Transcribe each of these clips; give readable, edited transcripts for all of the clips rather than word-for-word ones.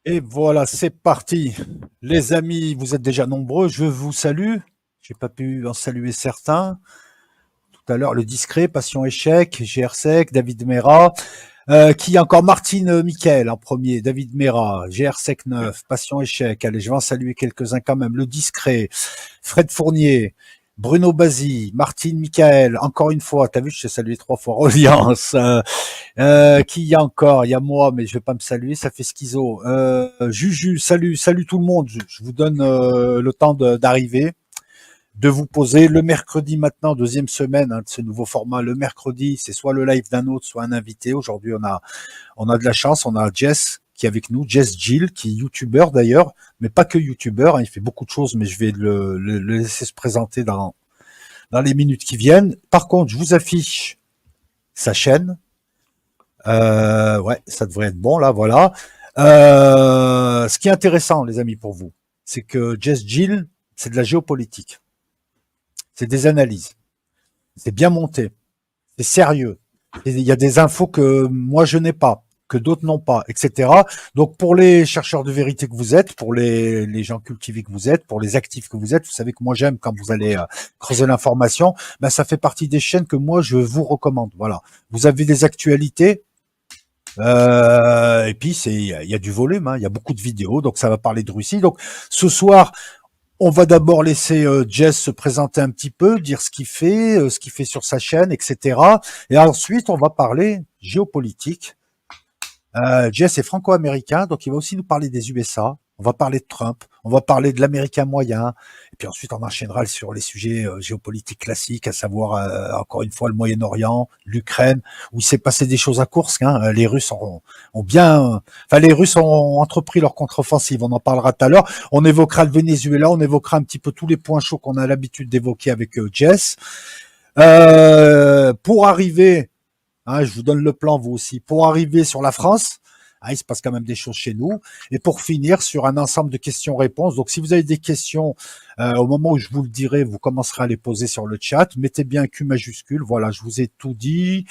Et voilà, c'est parti. Les amis, vous êtes déjà nombreux, je vous salue. J'ai pas pu en saluer certains. Tout à l'heure, le discret, Passion Échec, GRSEC, David Mera. Qui a encore Martine Michael en premier, David Mera, GRSEC 9, Passion Échec. Allez, je vais en saluer quelques-uns quand même. Le discret, Fred Fournier, Bruno Bazzi, Martine Michael, encore une fois, t'as vu, je t'ai salué 3 fois, Audience. Qui y a encore? Il y a moi, mais je vais pas me saluer, ça fait schizo. Juju, salut, salut tout le monde. Je vous donne le temps d'arriver, de vous poser. Le mercredi maintenant, deuxième semaine de ce nouveau format. Le mercredi, c'est soit le live d'un autre, soit un invité. Aujourd'hui, on a de la chance, on a Jess qui est avec nous, Jess Jill, qui est youtubeur d'ailleurs, mais pas que youtubeur, il fait beaucoup de choses, mais je vais le laisser se présenter dans les minutes qui viennent. Par contre, je vous affiche sa chaîne. Ouais, ça devrait être bon là, voilà. Ce qui est intéressant, les amis, pour vous, c'est que Jess Jill, c'est de la géopolitique, c'est des analyses, c'est bien monté, c'est sérieux. Il y a des infos que moi je n'ai pas, que d'autres n'ont pas, etc. Donc pour les chercheurs de vérité que vous êtes, pour les gens cultivés que vous êtes, pour les actifs que vous êtes, vous savez que moi j'aime quand vous allez creuser l'information, ben ça fait partie des chaînes que moi je vous recommande. Voilà, vous avez des actualités. Et puis il y a du volume, hein, il y a beaucoup de vidéos, donc ça va parler de Russie. Donc ce soir, on va d'abord laisser Jess se présenter un petit peu, dire ce qu'il fait sur sa chaîne, etc. Et ensuite, on va parler géopolitique. Jess est franco-américain, donc il va aussi nous parler des USA. On va parler de Trump, on va parler de l'américain moyen, et puis ensuite on enchaînera sur les sujets géopolitiques classiques, à savoir encore une fois le Moyen-Orient, l'Ukraine, où il s'est passé des choses à Koursk. Hein. Les Russes ont bien, enfin les Russes ont entrepris leur contre-offensive. On en parlera tout à l'heure. On évoquera le Venezuela, on évoquera un petit peu tous les points chauds qu'on a l'habitude d'évoquer avec Jess. Pour arriver je vous donne le plan, vous aussi. Pour arriver sur la France, il se passe quand même des choses chez nous. Et pour finir, sur un ensemble de questions-réponses. Donc, si vous avez des questions, au moment où je vous le dirai, vous commencerez à les poser sur le chat. Mettez bien Q majuscule. Voilà, je vous ai tout dit.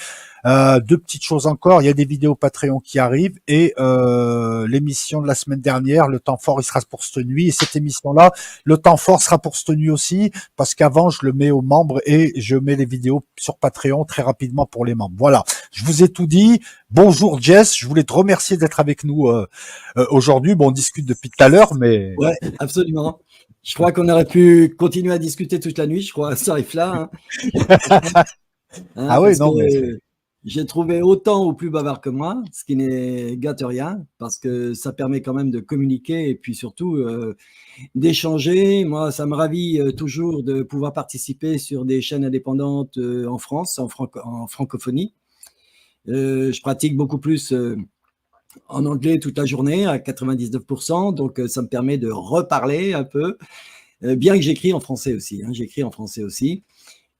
Deux petites choses encore. Il y a des vidéos Patreon qui arrivent. Et l'émission de la semaine dernière, le temps fort, il sera pour cette nuit. Et cette émission-là, le temps fort sera pour cette nuit aussi. Parce qu'avant, je le mets aux membres et je mets les vidéos sur Patreon très rapidement pour les membres. Voilà, je vous ai tout dit. Bonjour Jess, je voulais te remercier d'être avec nous aujourd'hui. Bon, on discute depuis tout à l'heure, mais... Ouais, absolument. Je crois qu'on aurait pu continuer à discuter toute la nuit, je crois, ça arrive là. Ah oui, parce non, mais... que j'ai trouvé autant ou plus bavard que moi, ce qui n'est gâte rien, parce que ça permet quand même de communiquer et puis surtout d'échanger. Moi, ça me ravit toujours de pouvoir participer sur des chaînes indépendantes en France, en francophonie. Je pratique beaucoup plus en anglais toute la journée à 99%, donc ça me permet de reparler un peu, bien que j'écris en français aussi, j'écris en français aussi.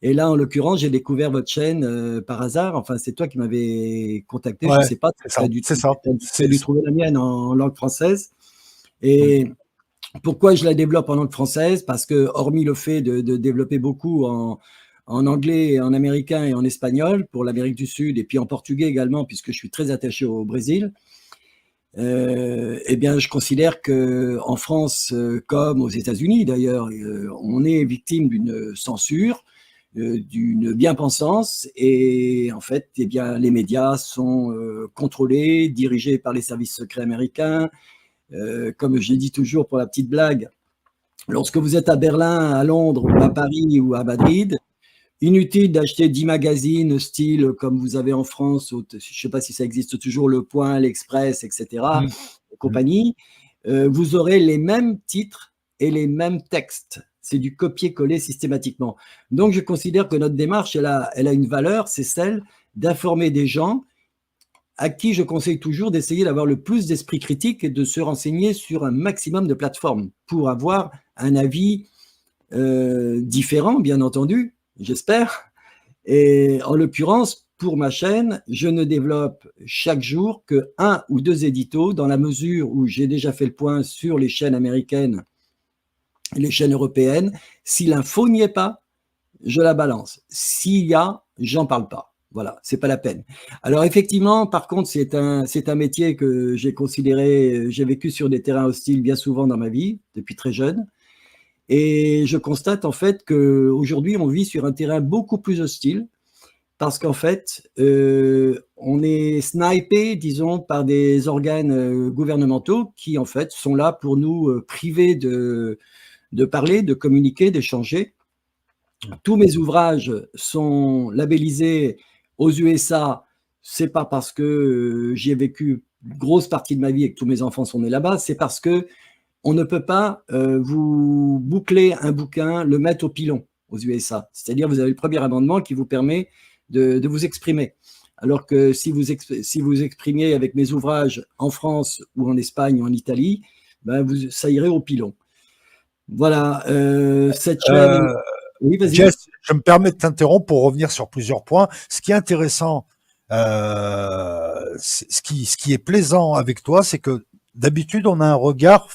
Et là, en l'occurrence, j'ai découvert votre chaîne par hasard. Enfin, c'est toi qui m'avais contacté. Je ne Ouais, sais pas, c'est tu ça, as dû, c'est ça. t'as dû trouver la mienne en langue française. Et pourquoi je la développe en langue française? Parce que, hormis le fait de développer beaucoup en anglais, en américain et en espagnol pour l'Amérique du Sud, et puis en portugais également, puisque je suis très attaché au Brésil, eh bien, je considère qu'en France, comme aux États-Unis d'ailleurs, on est victime d'une censure, d'une bien-pensance, et en fait, eh bien, les médias sont contrôlés, dirigés par les services secrets américains. Comme je dis toujours pour la petite blague, lorsque vous êtes à Berlin, à Londres, ou à Paris ou à Madrid, inutile d'acheter 10 magazines style comme vous avez en France, je ne sais pas si ça existe toujours, Le Point, l'Express, etc., Mm. et compagnie, vous aurez les mêmes titres et les mêmes textes. C'est du copier-coller systématiquement. Donc, je considère que notre démarche, elle a une valeur, c'est celle d'informer des gens à qui je conseille toujours d'essayer d'avoir le plus d'esprit critique et de se renseigner sur un maximum de plateformes pour avoir un avis différent, bien entendu, j'espère. Et en l'occurrence, pour ma chaîne, je ne développe chaque jour que un ou deux éditos dans la mesure où j'ai déjà fait le point sur les chaînes américaines et les chaînes européennes. Si l'info n'y est pas, je la balance. S'il y a, j'en parle pas. Voilà, c'est pas la peine. Alors effectivement, par contre, c'est un métier que j'ai considéré, j'ai vécu sur des terrains hostiles bien souvent dans ma vie, depuis très jeune. Et je constate en fait qu'aujourd'hui, on vit sur un terrain beaucoup plus hostile parce qu'en fait, on est snipé, disons, par des organes gouvernementaux qui en fait sont là pour nous priver de parler, de communiquer, d'échanger. Tous mes ouvrages sont labellisés aux USA. C'est pas parce que j'y ai vécu une grosse partie de ma vie et que tous mes enfants sont nés là-bas, c'est parce que on ne peut pas vous boucler un bouquin, le mettre au pilon aux USA. C'est-à-dire, vous avez le premier amendement qui vous permet de vous exprimer. Alors que si vous exprimiez avec mes ouvrages en France ou en Espagne ou en Italie, ben ça irait au pilon. Voilà, cette chaîne. Euh, Oui, vas-y. Jess, je me permets de t'interrompre pour revenir sur plusieurs points. Ce qui est intéressant, ce qui est plaisant avec toi, c'est que d'habitude, on a un regard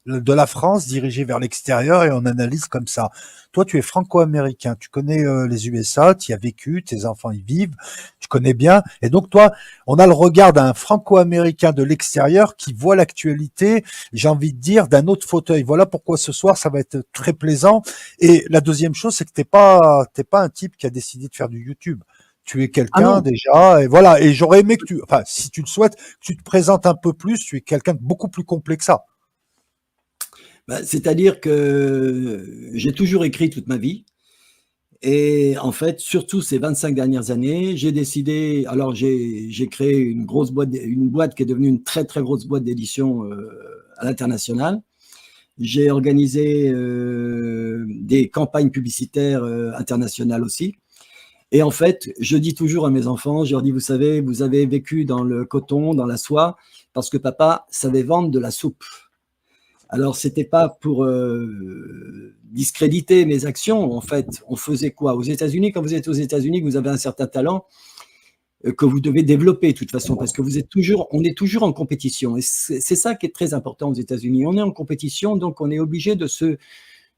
de la France dirigé vers l'extérieur et on analyse comme ça. Toi, tu es franco-américain, tu connais les USA, tu y as vécu, tes enfants y vivent, tu connais bien. Et donc, toi, on a le regard d'un franco-américain de l'extérieur qui voit l'actualité, j'ai envie de dire, d'un autre fauteuil. Voilà pourquoi ce soir, ça va être très plaisant. Et la deuxième chose, c'est que t'es pas un type qui a décidé de faire du YouTube. Tu es Ah quelqu'un non, déjà, et voilà. Et j'aurais aimé que enfin, si tu le souhaites, que tu te présentes un peu plus. Tu es quelqu'un de beaucoup plus complet que ça. bah, c'est-à-dire que j'ai toujours écrit toute ma vie. Et en fait, surtout ces 25 dernières années, j'ai décidé, alors j'ai créé une boîte qui est devenue une très très grosse boîte d'édition à l'international. J'ai organisé des campagnes publicitaires internationales aussi. Et en fait, je dis toujours à mes enfants, je leur dis, vous savez, vous avez vécu dans le coton, dans la soie, parce que papa savait vendre de la soupe. Alors, c'était pas pour discréditer mes actions. En fait, on faisait quoi aux États-Unis? Quand vous êtes aux États-Unis, que vous avez un certain talent que vous devez développer de toute façon, parce que on est toujours en compétition. Et c'est ça qui est très important aux États-Unis. On est en compétition, donc on est obligé de se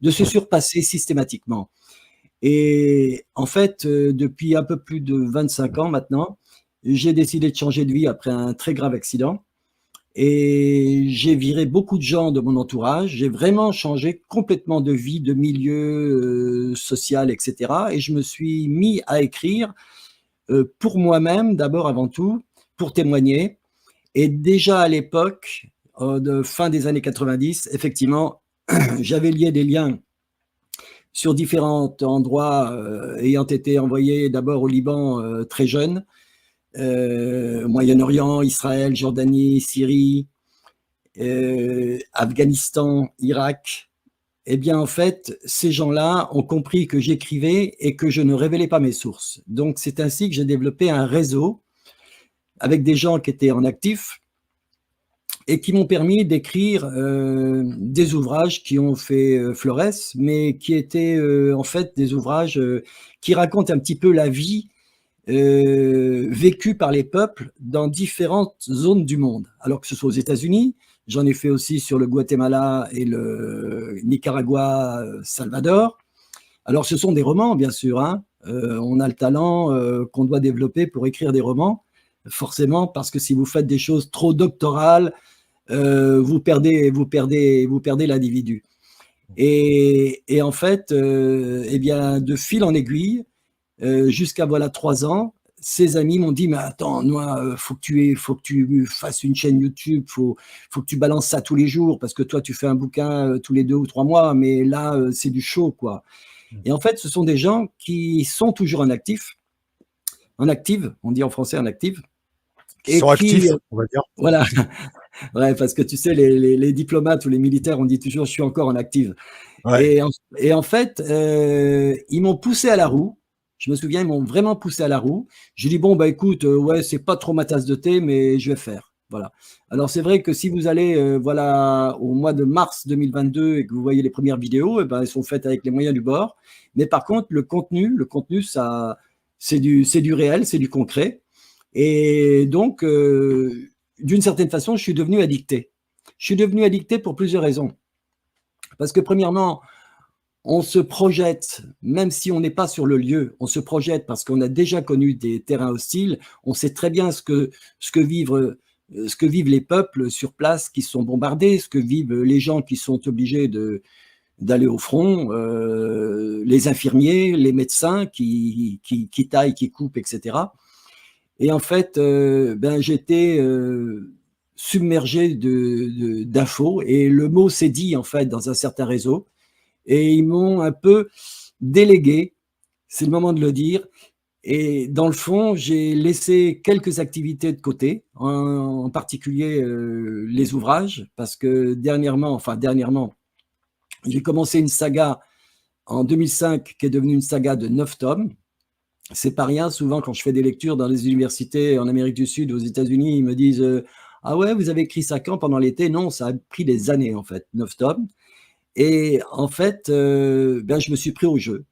surpasser systématiquement. Et en fait, depuis un peu plus de 25 ans maintenant, j'ai décidé de changer de vie après un très grave accident. Et j'ai viré beaucoup de gens de mon entourage. J'ai vraiment changé complètement de vie, de milieu social, etc. Et je me suis mis à écrire pour moi-même, d'abord avant tout, pour témoigner. Et déjà à l'époque, de fin des années 90, effectivement, j'avais lié des liens sur différents endroits ayant été envoyés d'abord au Liban très jeune, Moyen-Orient, Israël, Jordanie, Syrie, Afghanistan, Irak. Eh bien, en fait, ces gens-là ont compris que j'écrivais et que je ne révélais pas mes sources. Donc, c'est ainsi que j'ai développé un réseau avec des gens qui étaient en actif et qui m'ont permis d'écrire des ouvrages qui ont fait florès, mais qui étaient en fait des ouvrages qui racontent un petit peu la vie vécue par les peuples dans différentes zones du monde. Alors que ce soit aux États-Unis, j'en ai fait aussi sur le Guatemala et le Nicaragua, Salvador. Alors ce sont des romans, bien sûr, hein. On a le talent qu'on doit développer pour écrire des romans, forcément, parce que si vous faites des choses trop doctorales, vous perdez l'individu. Et en fait, eh bien, de fil en aiguille, jusqu'à voilà 3 ans, ses amis m'ont dit, mais attends, Noah, faut que tu fasses une chaîne YouTube, faut que tu balances ça tous les jours, parce que toi, tu fais un bouquin tous les 2 ou 3 mois, mais là, c'est du show, quoi. Et en fait, ce sont des gens qui sont toujours en active, on dit en français en active, Qui et sont qui, actifs, on va dire. voilà, ouais, parce que tu sais, les diplomates ou les militaires, on dit toujours, je suis encore en active. Ouais. Et en fait, ils m'ont poussé à la roue. Je me souviens, ils m'ont vraiment poussé à la roue. J'ai dit, bon, bah écoute, ouais, c'est pas trop ma tasse de thé, mais je vais faire. Voilà. Alors, c'est vrai que si vous allez voilà, au mois de mars 2022 et que vous voyez les premières vidéos, eh ben, elles sont faites avec les moyens du bord. Mais par contre, le contenu ça, c'est du réel, c'est du concret. Et donc, d'une certaine façon, je suis devenu addicté. Je suis devenu addicté pour plusieurs raisons. Parce que premièrement, on se projette, même si on n'est pas sur le lieu, on se projette parce qu'on a déjà connu des terrains hostiles, on sait très bien ce que vivent les peuples sur place qui sont bombardés, ce que vivent les gens qui sont obligés d'aller au front, les infirmiers, les médecins qui taillent, qui coupent, etc. Et en fait, j'étais submergé d'infos et le mot s'est dit en fait dans un certain réseau et ils m'ont un peu délégué, c'est le moment de le dire. Et dans le fond, j'ai laissé quelques activités de côté, en particulier les ouvrages, parce que dernièrement, j'ai commencé une saga en 2005 qui est devenue une saga de 9 tomes. C'est pas rien, souvent quand je fais des lectures dans les universités en Amérique du Sud, aux États-Unis, ils me disent ah ouais, vous avez écrit ça quand pendant l'été? Non, ça a pris des années en fait, 9 tomes. Et en fait, je me suis pris au jeu.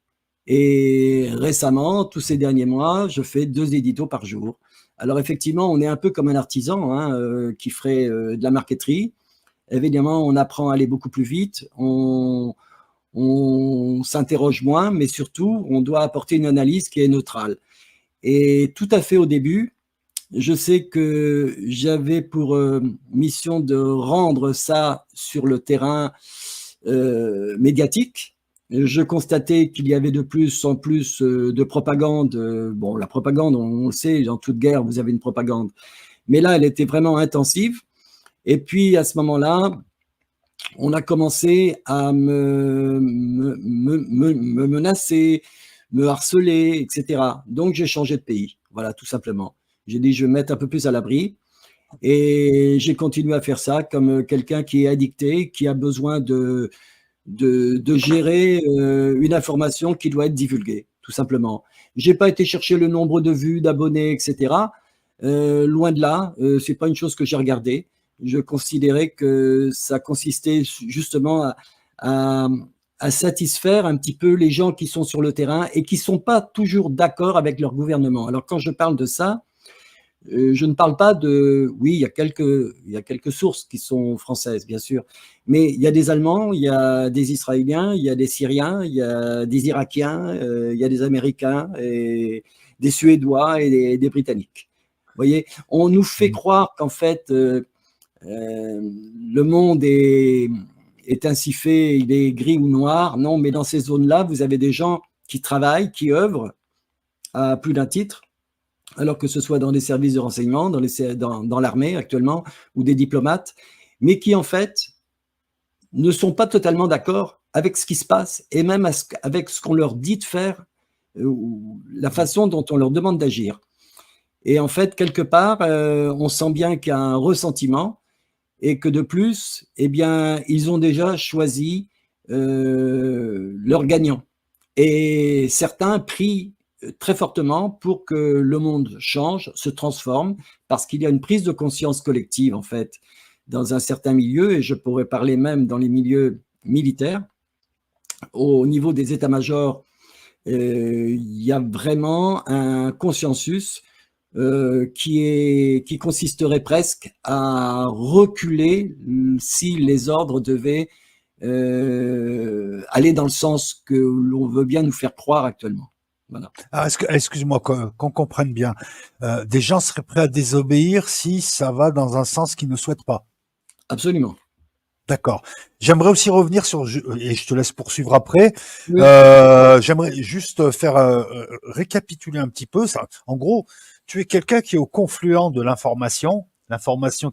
Et récemment, tous ces derniers mois, je fais 2 éditos par jour. Alors effectivement, on est un peu comme un artisan qui ferait de la marqueterie. Évidemment, on apprend à aller beaucoup plus vite, on s'interroge moins, mais surtout, on doit apporter une analyse qui est neutrale. Et tout à fait au début, je sais que j'avais pour mission de rendre ça sur le terrain médiatique. Je constatais qu'il y avait de plus en plus de propagande. Bon, la propagande, on le sait, dans toute guerre, vous avez une propagande. Mais là, elle était vraiment intensive. Et puis, à ce moment-là, on a commencé à me menacer, me harceler, etc. Donc, j'ai changé de pays. Voilà, tout simplement. J'ai dit, je vais me mettre un peu plus à l'abri. Et j'ai continué à faire ça comme quelqu'un qui est addicté, qui a besoin de gérer une information qui doit être divulguée, tout simplement. Je n'ai pas été chercher le nombre de vues, d'abonnés, etc. Loin de là, ce n'est pas une chose que j'ai regardée. Je considérais que ça consistait justement à satisfaire un petit peu les gens qui sont sur le terrain et qui ne sont pas toujours d'accord avec leur gouvernement. Alors quand je parle de ça, je ne parle pas de… Oui, il y a quelques sources qui sont françaises, bien sûr, mais il y a des Allemands, il y a des Israéliens, il y a des Syriens, il y a des Irakiens, il y a des Américains, et des Suédois et des Britanniques. Vous voyez, on nous fait croire qu'en fait, le monde est ainsi fait, il est gris ou noir. Non, mais dans ces zones-là, vous avez des gens qui travaillent, qui œuvrent à plus d'un titre, alors que ce soit dans des services de renseignement, dans l'armée actuellement, ou des diplomates, mais qui en fait ne sont pas totalement d'accord avec ce qui se passe, et même avec ce qu'on leur dit de faire, ou la façon dont on leur demande d'agir. Et en fait, quelque part, on sent bien qu'il y a un ressentiment, et que de plus, eh bien, ils ont déjà choisi leur gagnant. Et certains prient très fortement pour que le monde change, se transforme, parce qu'il y a une prise de conscience collective, en fait, dans un certain milieu, et je pourrais parler même dans les milieux militaires. Au niveau des états-majors, il y a vraiment un consensus qui consisterait presque à reculer si les ordres devaient aller dans le sens que l'on veut bien nous faire croire actuellement. Voilà. Alors, excuse-moi, qu'on comprenne bien. Des gens seraient prêts à désobéir si ça va dans un sens qu'ils ne souhaitent pas. Absolument. D'accord. J'aimerais aussi revenir sur, et je te laisse poursuivre après. Oui. J'aimerais juste faire récapituler un petit peu ça. En gros, tu es quelqu'un qui est au confluent de l'information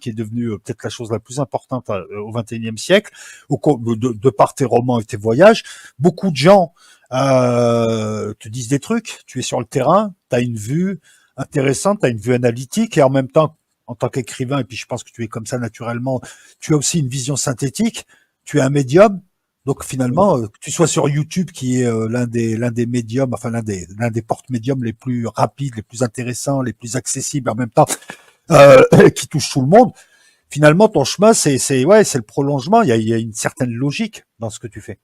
qui est devenue peut-être la chose la plus importante au XXIe siècle, de par tes romans et tes voyages. Beaucoup de gens te disent des trucs. Tu es sur le terrain, tu as une vue intéressante, tu as une vue analytique, et en même temps, en tant qu'écrivain, et puis je pense que tu es comme ça naturellement, tu as aussi une vision synthétique, tu es un médium. Donc finalement, que tu sois sur YouTube, qui est l'un des médiums, enfin l'un des porte-médiums les plus rapides, les plus intéressants, les plus accessibles en même temps, qui touche tout le monde. Finalement, ton chemin, c'est le prolongement. Il y a une certaine logique dans ce que tu fais.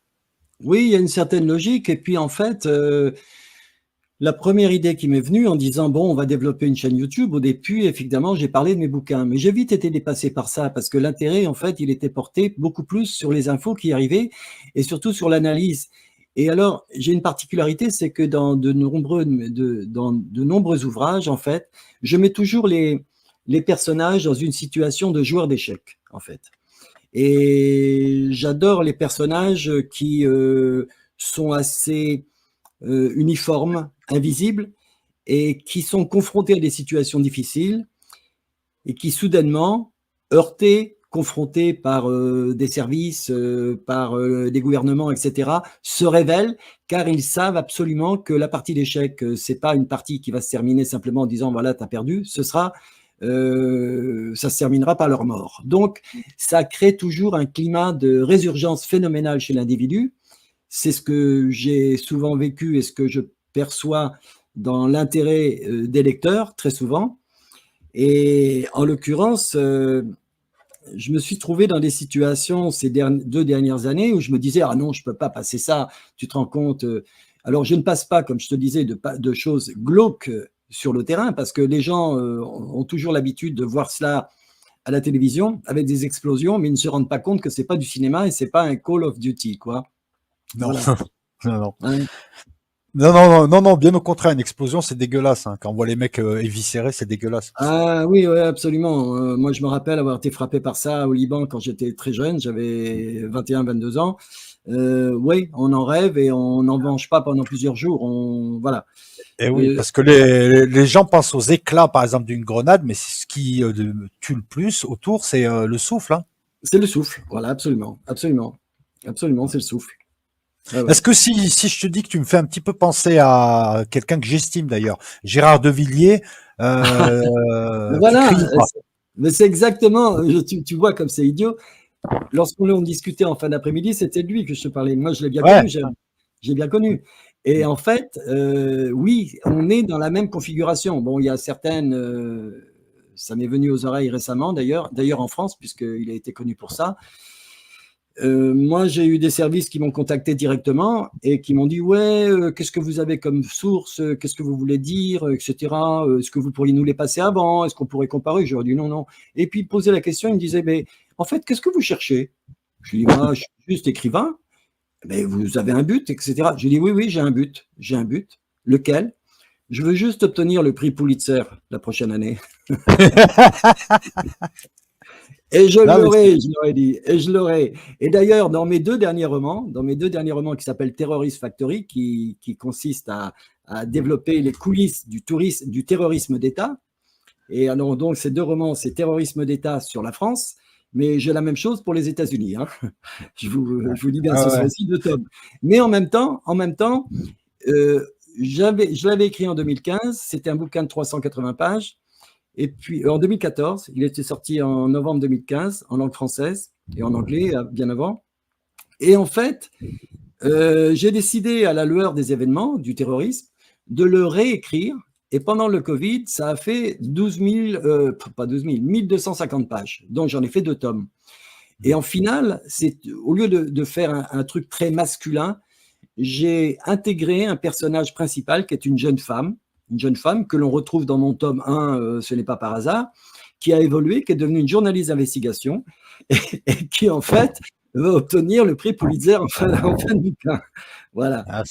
Oui, il y a une certaine logique. Et puis en fait, la première idée qui m'est venue en disant, bon, on va développer une chaîne YouTube, au début, effectivement, j'ai parlé de mes bouquins. Mais j'ai vite été dépassé par ça, parce que l'intérêt, en fait, il était porté beaucoup plus sur les infos qui arrivaient, et surtout sur l'analyse. Et alors, j'ai une particularité, c'est que dans de nombreux ouvrages, en fait, je mets toujours les personnages dans une situation de joueur d'échecs, en fait. Et j'adore les personnages qui sont assez uniformes, invisibles, et qui sont confrontés à des situations difficiles, et qui soudainement, heurtés, confrontés par des services, par des gouvernements, etc., se révèlent, car ils savent absolument que la partie d'échecs, c'est pas une partie qui va se terminer simplement en disant voilà, tu as perdu, ça se terminera par leur mort. Donc, ça crée toujours un climat de résurgence phénoménale chez l'individu. C'est ce que j'ai souvent vécu et ce que je perçois dans l'intérêt des lecteurs, très souvent. Et en l'occurrence, je me suis trouvé dans des situations ces 2 dernières années où je me disais, ah non, je ne peux pas passer ça, tu te rends compte. Alors, je ne passe pas, comme je te disais, de choses glauques sur le terrain, parce que les gens ont toujours l'habitude de voir cela à la télévision avec des explosions, mais ils ne se rendent pas compte que ce n'est pas du cinéma et ce n'est pas un Call of Duty, quoi. Non, Voilà. non, non. Hein. Non, non, non, non, non, bien au contraire, une explosion, c'est dégueulasse. Hein. Quand on voit les mecs éviscérés, c'est dégueulasse. Ah oui, ouais, absolument. Moi, je me rappelle avoir été frappé par ça au Liban quand j'étais très jeune, j'avais 21, 22 ans. Oui, on en rêve et on n'en mange pas pendant plusieurs jours. Voilà. Et oui, parce que les gens pensent aux éclats, par exemple, d'une grenade, mais ce qui tue le plus autour, c'est le souffle. Hein. C'est le souffle. Voilà, absolument, absolument, absolument, c'est le souffle. Ouais, ouais. Est-ce que si je te dis que tu me fais un petit peu penser à quelqu'un que j'estime d'ailleurs, Gérard Devilliers, qui Voilà, crie pas. mais c'est exactement, tu vois comme c'est idiot. Lorsqu'on discutait en fin d'après-midi, c'était de lui que je te parlais. Moi, je l'ai bien Ouais, connu, j'ai bien connu. Et en fait, oui, on est dans la même configuration. Bon, il y a certaines, ça m'est venu aux oreilles récemment d'ailleurs en France, puisqu'il a été connu pour ça. Moi, j'ai eu des services qui m'ont contacté directement et qui m'ont dit ouais, qu'est-ce que vous avez comme source, qu'est-ce que vous voulez dire, etc. Est-ce que vous pourriez nous les passer avant, est-ce qu'on pourrait comparer? Je leur ai dit non, non. Et puis, poser la question, ils me disaient mais en fait, qu'est-ce que vous cherchez? Je lui ai dit moi, je suis juste écrivain. Mais vous avez un but, etc. Je lui ai dit oui, oui, j'ai un but. J'ai un but. Lequel? Je veux juste obtenir le prix Pulitzer la prochaine année. Et je là, mais l'aurai, je leur ai dit, et je l'aurai. Et d'ailleurs, dans mes deux derniers romans qui s'appellent Terrorist Factory, qui consiste à développer les coulisses du terrorisme d'État. Et alors, donc, ces 2 romans, c'est terrorisme d'État sur la France, mais j'ai la même chose pour les États-Unis. Hein. Je vous dis bien, ce sont ouais. aussi 2 tomes. Mais en même temps, je l'avais écrit en 2015, c'était un bouquin de 380 pages. Et puis, en 2014, il était sorti en novembre 2015, en langue française et en anglais, bien avant. Et en fait, j'ai décidé, à la lueur des événements, du terrorisme, de le réécrire. Et pendant le Covid, ça a fait 12 000, pas 12 000, 1250 pages. Donc, j'en ai fait 2 tomes. Et en finale, au lieu de faire un truc très masculin, j'ai intégré un personnage principal qui est une jeune femme que l'on retrouve dans mon tome 1, ce n'est pas par hasard, qui a évolué, qui est devenue une journaliste d'investigation et qui, en fait, va obtenir le prix Pulitzer en fin de bouquin. Voilà. Ah,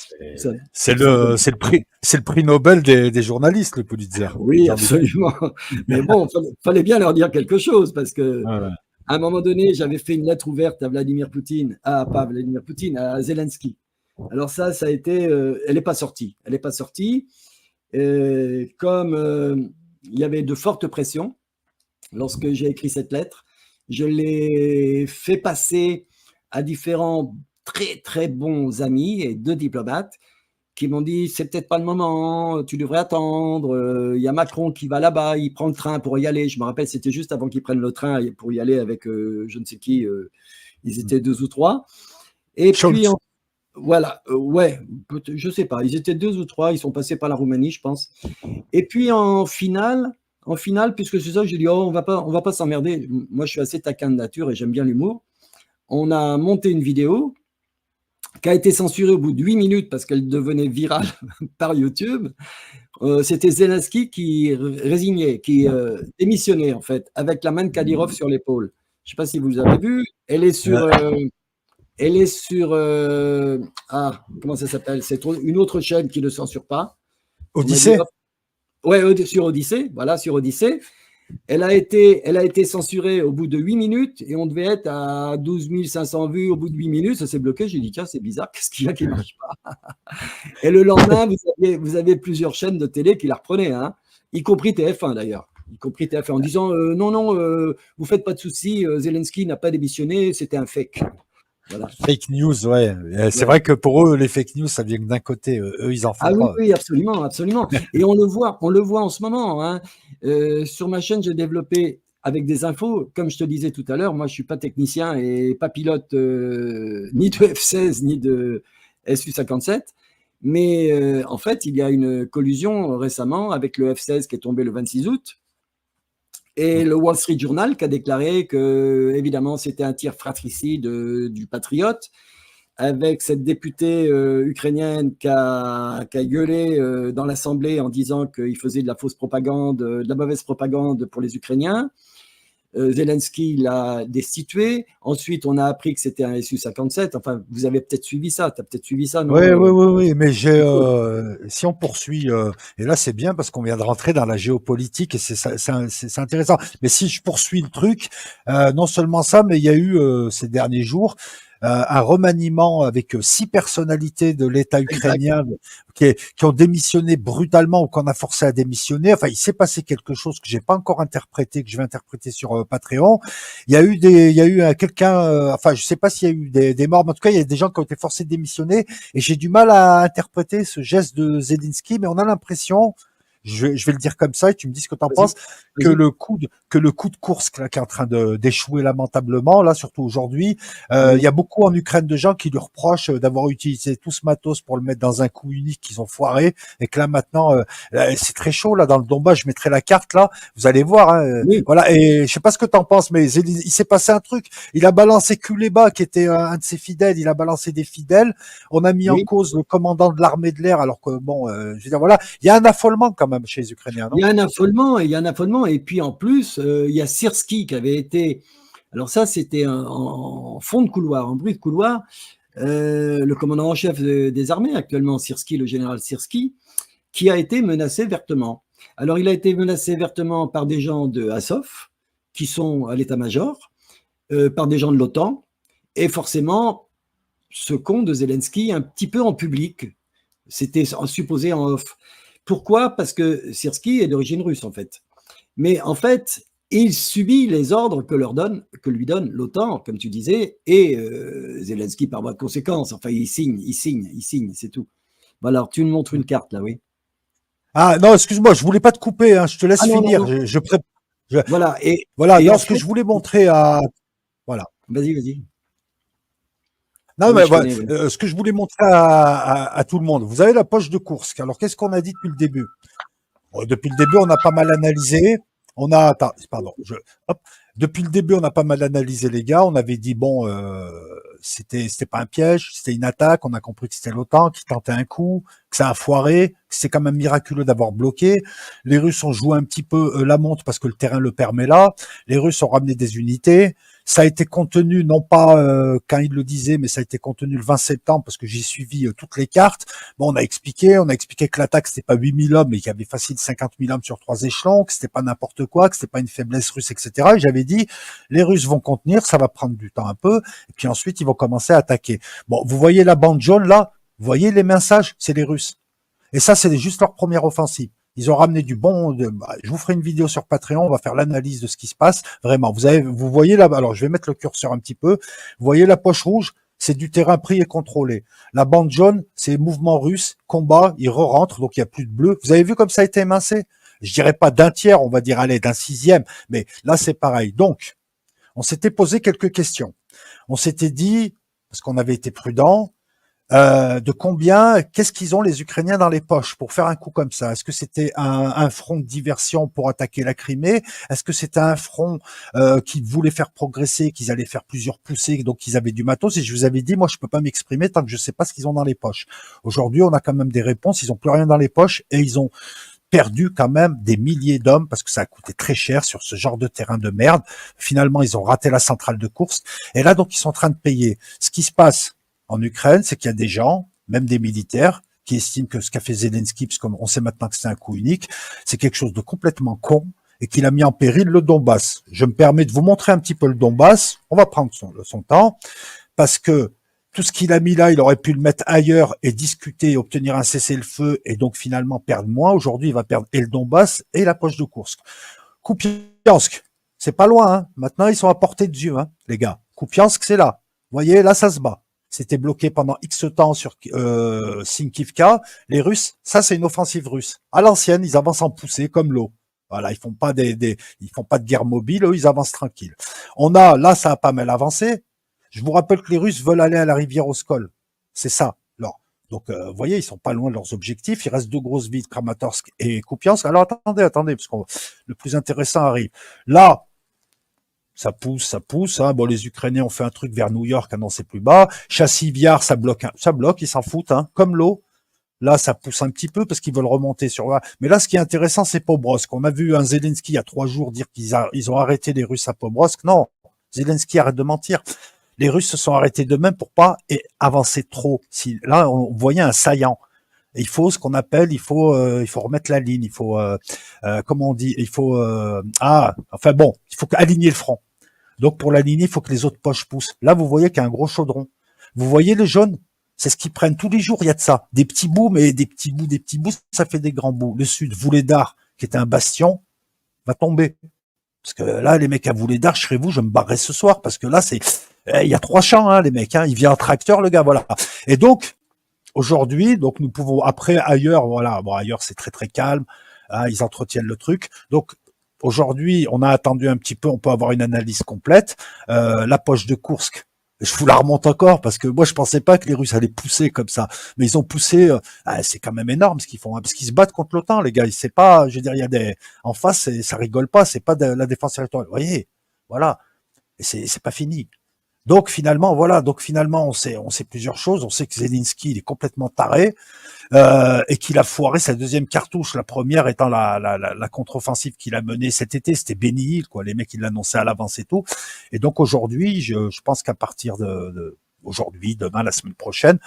c'est le prix Nobel des journalistes, le Pulitzer. Oui, absolument. Mais bon, fallait bien leur dire quelque chose parce que Ouais, ouais. à un moment donné, j'avais fait une lettre ouverte à Vladimir Poutine, pas Vladimir Poutine, à Zelensky. Alors ça a été, elle n'est pas sortie. Elle n'est pas sortie. Comme il y avait de fortes pressions, lorsque j'ai écrit cette lettre, je l'ai fait passer à différents très très bons amis et 2 diplomates qui m'ont dit c'est peut-être pas le moment, tu devrais attendre, il y a Macron qui va là-bas, il prend le train pour y aller. Je me rappelle, c'était juste avant qu'il prenne le train pour y aller avec je ne sais qui, ils étaient 2 ou 3. Et puis, Scholz. voilà, ouais, je sais pas, ils étaient 2 ou 3, ils sont passés par la Roumanie, je pense. Et puis en finale, puisque c'est ça, j'ai dit oh, on va pas s'emmerder. Moi, je suis assez taquin de nature et j'aime bien l'humour. On a monté une vidéo qui a été censurée au bout de 8 minutes parce qu'elle devenait virale par YouTube. C'était Zelensky qui résignait, qui démissionnait en fait, avec la main de Kadyrov sur l'épaule. Je ne sais pas si vous avez vu. Elle est sur Elle est sur comment ça s'appelle? C'est une autre chaîne qui ne censure pas. On m'a dit Odyssée? hop, ouais, sur Odyssée, voilà, sur Odyssée. Elle a été censurée au bout de 8 minutes et on devait être à 12 500 vues au bout de 8 minutes. Ça s'est bloqué. J'ai dit, tiens, c'est bizarre, qu'est-ce qu'il y a qui ne marche pas? Et le lendemain, vous avez plusieurs chaînes de télé qui la reprenaient, hein, y compris TF1 d'ailleurs. Y compris TF1 en disant non, non, vous faites pas de soucis, Zelensky n'a pas démissionné, c'était un fake. Voilà. Fake news, ouais. C'est Ouais. vrai que pour eux, les fake news, ça vient que d'un côté. Eux, ils en font Ah oui, pas. oui, absolument, absolument. Et on le voit en ce moment, hein. Sur ma chaîne, j'ai développé avec des infos, comme je te disais tout à l'heure, moi je suis pas technicien et pas pilote ni de F-16 ni de Su-57, mais en fait, il y a une collusion récemment avec le F-16 qui est tombé le 26 août et le Wall Street Journal qui a déclaré que, évidemment, c'était un tir fratricide du Patriot avec cette députée ukrainienne qui a gueulé dans l'Assemblée en disant qu'il faisait de la fausse propagande, de la mauvaise propagande pour les Ukrainiens. Zelensky l'a destitué. Ensuite, on a appris que c'était un Su-57. Enfin, vous avez peut-être suivi ça. Tu as peut-être suivi ça, Oui, non oui, oui, oui, mais Nico. si on poursuit, et là c'est bien parce qu'on vient de rentrer dans la géopolitique et c'est intéressant. Mais si je poursuis le truc, non seulement ça, mais il y a eu ces derniers jours un remaniement avec 6 personnalités de l'État Exact. ukrainien qui ont démissionné brutalement ou qu'on a forcé à démissionner. Enfin, il s'est passé quelque chose que j'ai pas encore interprété, que je vais interpréter sur Patreon. Il y a eu quelqu'un, enfin, je sais pas s'il y a eu des morts, mais en tout cas, il y a des gens qui ont été forcés de démissionner. Et j'ai du mal à interpréter ce geste de Zelensky, mais on a l'impression, je vais le dire comme ça, et tu me dis ce que tu en Vas-y, penses, vas-y. que le coup de course là, qui est en train d'échouer lamentablement, là, surtout aujourd'hui, il y Oui. a beaucoup en Ukraine de gens qui lui reprochent d'avoir utilisé tout ce matos pour le mettre dans un coup unique qu'ils ont foiré, et que là maintenant, c'est très chaud là dans le Donbass. Je mettrai la carte là, vous allez voir. Hein, Oui. voilà. Et je sais pas ce que tu en penses, mais il s'est passé un truc. Il a balancé Kuleba, qui était un de ses fidèles. Il a balancé des fidèles. On a mis en Oui. cause le commandant de l'armée de l'air, alors que bon, je veux dire voilà, il y a un affolement quand même chez les Ukrainiens, Il non? y a un affolement, et il y a un affolement. Et puis en plus, il y a Syrski qui avait été. Alors ça, c'était en fond de couloir, en bruit de couloir. Le commandant en chef des armées actuellement, Syrski, le général Syrski, qui a été menacé vertement. Alors, il a été menacé vertement par des gens de Azov, qui sont à l'état-major, par des gens de l'OTAN, et forcément, ce con de Zelensky, un petit peu en public. C'était supposé en off. Pourquoi? Parce que Syrski est d'origine russe, en fait. Mais en fait, il subit les ordres que lui donne l'OTAN, comme tu disais, et Zelensky par voie de conséquence. Enfin, il signe, c'est tout. Voilà, alors tu me montres une carte, là, oui. Ah non, excuse-moi, je voulais pas te couper. Hein, je te laisse Ah non, non, finir. non. Je- Voilà, voilà. et Non, en ce que fait, je voulais montrer à voilà. vas-y, vas-y. Non, Oui, mais je voilà, connais, oui. ce que je voulais montrer à tout le monde. Vous avez la poche de course. Alors, qu'est-ce qu'on a dit depuis le début? Bon, depuis le début, on a pas mal analysé. Attends, pardon. Hop. Depuis le début, on a pas mal analysé les gars. On avait dit bon, c'était pas un piège, c'était une attaque. On a compris que c'était l'OTAN qui tentait un coup, que ça a foiré, que c'est quand même miraculeux d'avoir bloqué. Les Russes ont joué un petit peu la montre parce que le terrain le permet là. Les Russes ont ramené des unités. Ça a été contenu, non pas quand ils le disaient, mais ça a été contenu le 20 septembre parce que j'ai suivi toutes les cartes. Bon, on a expliqué que l'attaque c'était pas 8000 hommes, mais qu'il y avait facile 50 000 hommes sur 3 échelons, que c'était pas n'importe quoi, que c'était pas une faiblesse russe, etc. Et j'avais dit, les Russes vont contenir, ça va prendre du temps un peu, et puis ensuite ils vont commencer à attaquer. Bon, vous voyez la bande jaune là, vous voyez les mains sages, c'est les Russes. Et ça, c'est juste leur première offensive. Ils ont ramené du bon. Je vous ferai une vidéo sur Patreon. On va faire l'analyse de ce qui se passe. Vraiment, vous voyez là. Alors, je vais mettre le curseur un petit peu. Vous voyez la poche rouge, c'est du terrain pris et contrôlé. La bande jaune, c'est mouvement russe, combat. Ils re-rentrent, donc il y a plus de bleu. Vous avez vu comme ça a été émincé? Je dirais pas d'un tiers, on va dire allez d'un sixième, mais là c'est pareil. Donc, on s'était posé quelques questions. On s'était dit, parce qu'on avait été prudent, de combien, qu'est-ce qu'ils ont les Ukrainiens dans les poches pour faire un coup comme ça? Est-ce que c'était un front de diversion pour attaquer la Crimée? Est-ce que c'était un front qui voulait faire progresser, qu'ils allaient faire plusieurs poussées, donc ils avaient du matos? Et je vous avais dit, moi je peux pas m'exprimer tant que je sais pas ce qu'ils ont dans les poches. Aujourd'hui, on a quand même des réponses. Ils ont plus rien dans les poches et ils ont perdu quand même des milliers d'hommes parce que ça a coûté très cher sur ce genre de terrain de merde. Finalement, ils ont raté la centrale de course. Et là, donc, ils sont en train de payer. Ce qui se passe en Ukraine, c'est qu'il y a des gens, même des militaires, qui estiment que ce qu'a fait Zelensky, parce qu'on sait maintenant que c'est un coup unique, c'est quelque chose de complètement con et qu'il a mis en péril le Donbass. Je me permets de vous montrer un petit peu le Donbass. On va prendre son temps parce que tout ce qu'il a mis là, il aurait pu le mettre ailleurs et discuter, obtenir un cessez-le-feu et donc finalement perdre moins. Aujourd'hui, il va perdre et le Donbass et la poche de Kursk. Kupiansk, c'est pas loin. Hein. Maintenant, ils sont à portée de yeux, hein, les gars. Kupiansk, c'est là. Vous voyez, là, ça se bat. C'était bloqué pendant X temps sur Sinkivka. Les Russes, ça, c'est une offensive russe. À l'ancienne, ils avancent en poussée comme l'eau. Voilà, ils font pas ils font pas de guerre mobile, eux, ils avancent tranquille. On a, là, ça a pas mal avancé. Je vous rappelle que les Russes veulent aller à la rivière Oskol. C'est ça. Alors, donc, vous voyez, ils sont pas loin de leurs objectifs. Il reste 2 grosses villes, Kramatorsk et Kupiansk. Alors, attendez, parce que le plus intéressant arrive. Là, ça pousse. Hein. Bon, les Ukrainiens ont fait un truc vers New York, non, c'est plus bas. Chassiviar, ça bloque, ils s'en foutent, hein, comme l'eau. Là, ça pousse un petit peu parce qu'ils veulent remonter sur là. Mais là, ce qui est intéressant, c'est Pobrosk. On a vu un Zelensky il y a 3 jours dire ils ont arrêté les Russes à Pobrosk. Non, Zelensky arrête de mentir. Les Russes se sont arrêtés d'eux-mêmes pour pas avancer trop. Là, on voyait un saillant. Il faut ce qu'on appelle, il faut remettre la ligne. Il faut, comment on dit, il faut, il faut aligner le front. Donc pour l'aligner, il faut que les autres poches poussent. Là, vous voyez qu'il y a un gros chaudron. Vous voyez les jaunes, c'est ce qu'ils prennent tous les jours. Il y a de ça, des petits bouts, mais des petits bouts, ça fait des grands bouts. Le sud, Vuhledar, qui était un bastion, va tomber. Parce que là, les mecs à Vuhledar, je serais vous, je me barrerai ce soir, parce que là, il y a 3 champs, hein, les mecs, hein. Il vient en tracteur, le gars, voilà. Et donc, aujourd'hui, donc nous pouvons, après, ailleurs, voilà, bon, ailleurs, c'est très, très calme, hein, ils entretiennent le truc. Donc, aujourd'hui, on a attendu un petit peu, on peut avoir une analyse complète. La poche de Kursk, je vous la remonte encore parce que moi je pensais pas que les Russes allaient pousser comme ça, mais ils ont poussé. C'est quand même énorme ce qu'ils font, hein, parce qu'ils se battent contre l'OTAN, les gars. C'est pas, je veux dire, il y a en face, ça rigole pas, c'est pas de la défense territoriale. Vous voyez, voilà, et c'est pas fini. Donc finalement, on sait plusieurs choses. On sait que Zelensky, il est complètement taré. Et qu'il a foiré sa deuxième cartouche, la première étant la contre-offensive qu'il a menée cet été, c'était Benny Hill, quoi. Les mecs, ils l'annonçaient à l'avance et tout. Et donc aujourd'hui, je pense qu'à partir de aujourd'hui, demain, la semaine prochaine,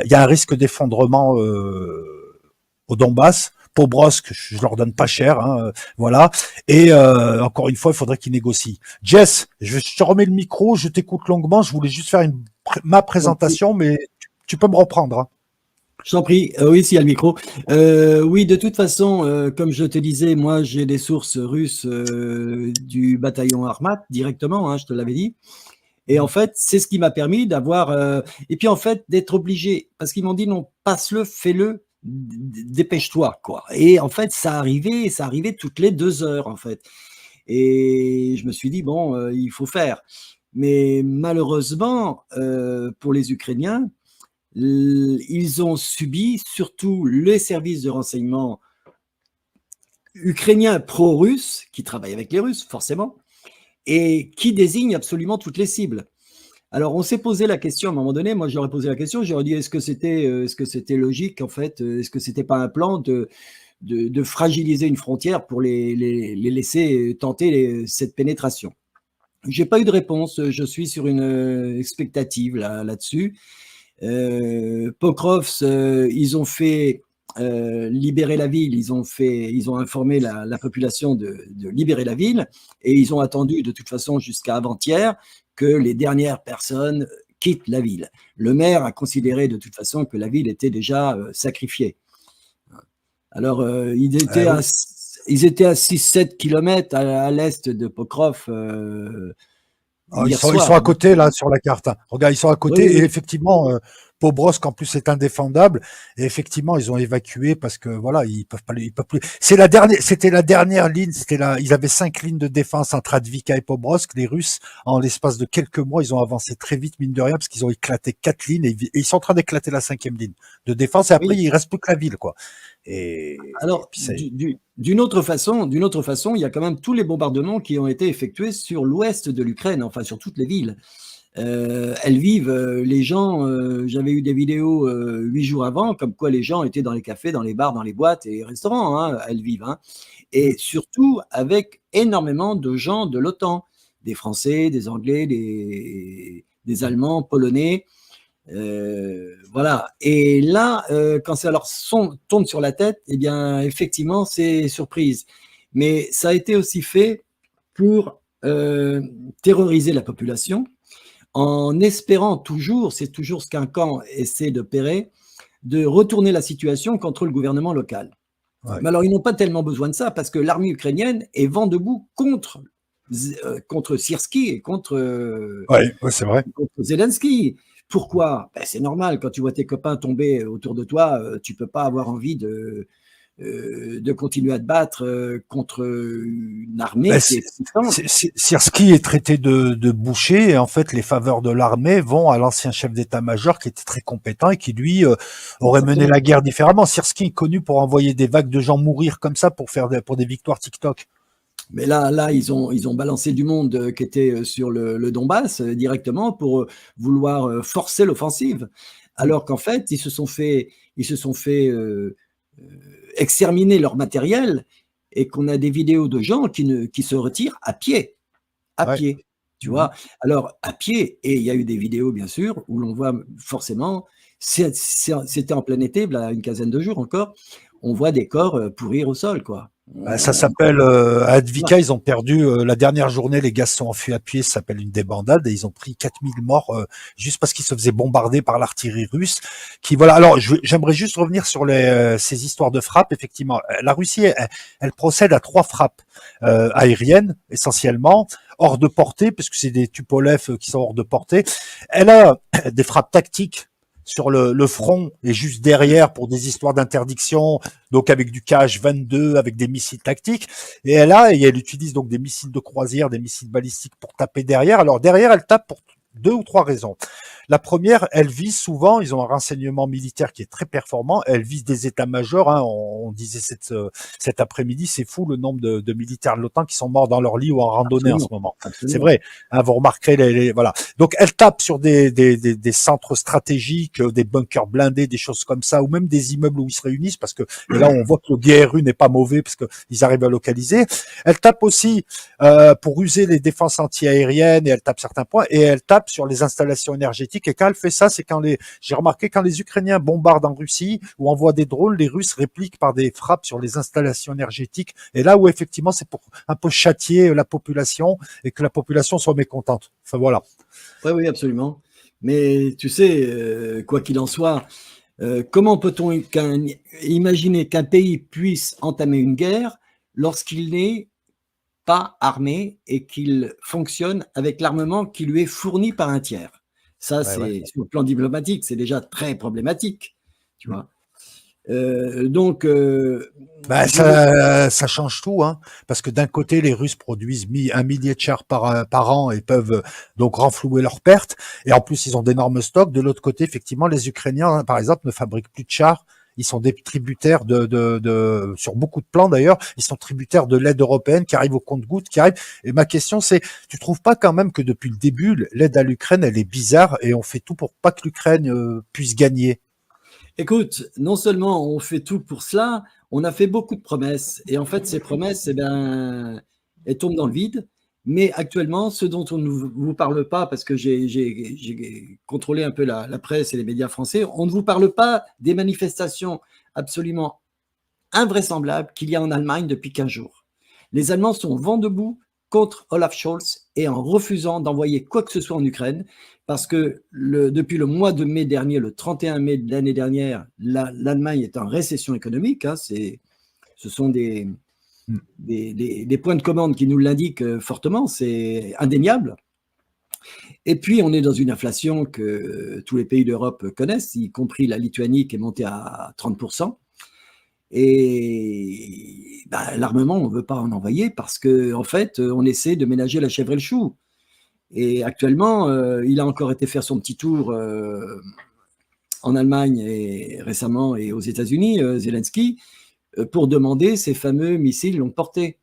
il y a un risque d'effondrement au Donbass. Pobrosk, je leur donne pas cher, hein, voilà. Et encore une fois, il faudrait qu'ils négocient. Jess, je te remets le micro, je t'écoute longuement. Je voulais juste faire ma présentation, mais tu peux me reprendre. Hein. Je t'en prie, oui, s'il y a le micro. Oui, de toute façon, comme je te disais, moi j'ai des sources russes du bataillon Armat directement, hein, je te l'avais dit. Et en fait, c'est ce qui m'a permis d'avoir... et puis en fait, d'être obligé, parce qu'ils m'ont dit non, passe-le, fais-le, dépêche-toi, quoi. Et en fait, ça arrivait toutes les 2 heures, en fait. Et je me suis dit, bon, il faut faire. Mais malheureusement, pour les Ukrainiens, ils ont subi, surtout les services de renseignement ukrainiens pro-russes, qui travaillent avec les Russes, forcément, et qui désignent absolument toutes les cibles. Alors, on s'est posé la question à un moment donné, moi j'aurais posé la question, j'aurais dit est-ce que c'était logique, en fait, est-ce que c'était pas un plan de fragiliser une frontière pour les laisser tenter cette pénétration. J'ai pas eu de réponse, je suis sur une expectative là-dessus. Pokrovsk, ils ont fait libérer la ville, ils ont informé la population de libérer la ville et ils ont attendu de toute façon jusqu'à avant-hier que les dernières personnes quittent la ville. Le maire a considéré de toute façon que la ville était déjà sacrifiée. Alors, ils étaient à 6-7 km à l'est de Pokrovsk. Ils sont à côté là sur la carte. Hein. Regarde, ils sont à côté oui. Et effectivement, Pobrosk en plus est indéfendable. Et effectivement, ils ont évacué parce que voilà, ils peuvent plus. C'était la dernière ligne. Ils avaient 5 lignes de défense entre Advika et Pobrosk. Les Russes, en l'espace de quelques mois, ils ont avancé très vite mine de rien parce qu'ils ont éclaté 4 lignes et ils sont en train d'éclater la 5e ligne de défense. Et après, il reste plus que la ville, quoi. Alors, d'une autre façon, il y a quand même tous les bombardements qui ont été effectués sur l'ouest de l'Ukraine, enfin sur toutes les villes. elles vivent, les gens, j'avais eu des vidéos 8 jours avant, comme quoi les gens étaient dans les cafés, dans les bars, dans les boîtes et restaurants, hein, à Lviv, hein. Et surtout avec énormément de gens de l'OTAN, des Français, des Anglais, des Allemands, Polonais, voilà. Et là, quand ça leur tombe sur la tête, eh bien, effectivement, c'est surprise. Mais ça a été aussi fait pour terroriser la population, en espérant toujours, c'est toujours ce qu'un camp essaie d'opérer, de retourner la situation contre le gouvernement local. Ouais. Mais alors, ils n'ont pas tellement besoin de ça, parce que l'armée ukrainienne est vent debout contre Syrski et Ouais, ouais, c'est vrai. contre Zelensky. Pourquoi? Ben, c'est normal, quand tu vois tes copains tomber autour de toi, tu peux pas avoir envie de continuer à te battre contre une armée Ben, qui est puissante. Syrski est traité de boucher et en fait les faveurs de l'armée vont à l'ancien chef d'état-major qui était très compétent et qui lui aurait mené Exactement. la guerre différemment. Syrski est connu pour envoyer des vagues de gens mourir comme ça pour des victoires TikTok. Mais là, ils ont balancé du monde qui était sur le Donbass directement pour vouloir forcer l'offensive, alors qu'en fait, ils se sont fait exterminer leur matériel et qu'on a des vidéos de gens qui se retirent à Ouais. pied, tu vois. Alors à pied, et il y a eu des vidéos bien sûr où l'on voit forcément, c'était en plein été, là, une quinzaine de jours encore, on voit des corps pourrir au sol, quoi. Ça s'appelle à Advika, ils ont perdu la dernière journée, les gars se sont enfuis à pied, ça s'appelle une débandade et ils ont pris 4000 morts juste parce qu'ils se faisaient bombarder par l'artillerie russe. Qui voilà. Alors j'aimerais juste revenir sur ces histoires de frappes. Effectivement, la Russie, elle procède à 3 frappes aériennes essentiellement hors de portée, parce que c'est des Tupolev qui sont hors de portée. Elle a des frappes tactiques sur le front et juste derrière pour des histoires d'interdiction, donc avec du KH-22, avec des missiles tactiques. Et elle utilise donc des missiles de croisière, des missiles balistiques pour taper derrière. Alors derrière, elle tape pour 2 ou 3 raisons. La première, elle vise souvent, ils ont un renseignement militaire qui est très performant, elle vise des états-majors, hein, on disait cet après-midi, c'est fou le nombre de militaires de l'OTAN qui sont morts dans leur lit ou en randonnée en ce Absolument, moment. C'est absolument. vrai, hein, vous remarquerez, voilà. Donc elle tape sur des centres stratégiques, des bunkers blindés, des choses comme ça, ou même des immeubles où ils se réunissent, parce que et là on voit que le GRU n'est pas mauvais, parce qu'ils arrivent à localiser. Elle tape aussi pour user les défenses antiaériennes, et elle tape certains points, et elle tape sur les installations énergétiques. Et quand elle fait ça, c'est j'ai remarqué quand les Ukrainiens bombardent en Russie ou envoient des drones, les Russes répliquent par des frappes sur les installations énergétiques. Et là où effectivement c'est pour un peu châtier la population et que la population soit mécontente. Enfin voilà. Oui, oui, absolument. Mais tu sais, quoi qu'il en soit, comment peut-on imaginer qu'un pays puisse entamer une guerre lorsqu'il n'est pas armé et qu'il fonctionne avec l'armement qui lui est fourni par un tiers? Ça, Ouais, ouais. c'est sur le plan diplomatique, c'est déjà très problématique, tu vois. Donc, Bah, je me ça change tout, hein, parce que d'un côté, les Russes produisent 1 millier de chars par an et peuvent donc renflouer leurs pertes. Et en plus, ils ont d'énormes stocks. De l'autre côté, effectivement, les Ukrainiens, hein, par exemple, ne fabriquent plus de chars. Ils sont des tributaires sur beaucoup de plans d'ailleurs, ils sont tributaires de l'aide européenne qui arrive au compte-gouttes, qui arrive. Et ma question, c'est, tu trouves pas quand même que depuis le début, l'aide à l'Ukraine, elle est bizarre et on fait tout pour pas que l'Ukraine puisse gagner? Écoute, non seulement on fait tout pour cela, on a fait beaucoup de promesses. Et en fait, ces promesses, eh ben, elles tombent dans le vide. Mais actuellement, ce dont on ne vous parle pas, parce que j'ai contrôlé un peu la presse et les médias français, on ne vous parle pas des manifestations absolument invraisemblables qu'il y a en Allemagne depuis 15 jours. Les Allemands sont vent debout contre Olaf Scholz et en refusant d'envoyer quoi que ce soit en Ukraine, parce que depuis le mois de mai dernier, le 31 mai de l'année dernière, l'Allemagne est en récession économique. Hein, ce sont des points de commande qui nous l'indiquent fortement, c'est indéniable. Et puis, on est dans une inflation que tous les pays d'Europe connaissent, y compris la Lituanie qui est montée à 30%. Et ben, l'armement, on ne veut pas en envoyer parce qu'en fait, on essaie de ménager la chèvre et le chou. Et actuellement, il a encore été faire son petit tour en Allemagne et récemment et aux États-Unis, Zelensky, pour demander ces fameux missiles longue portée.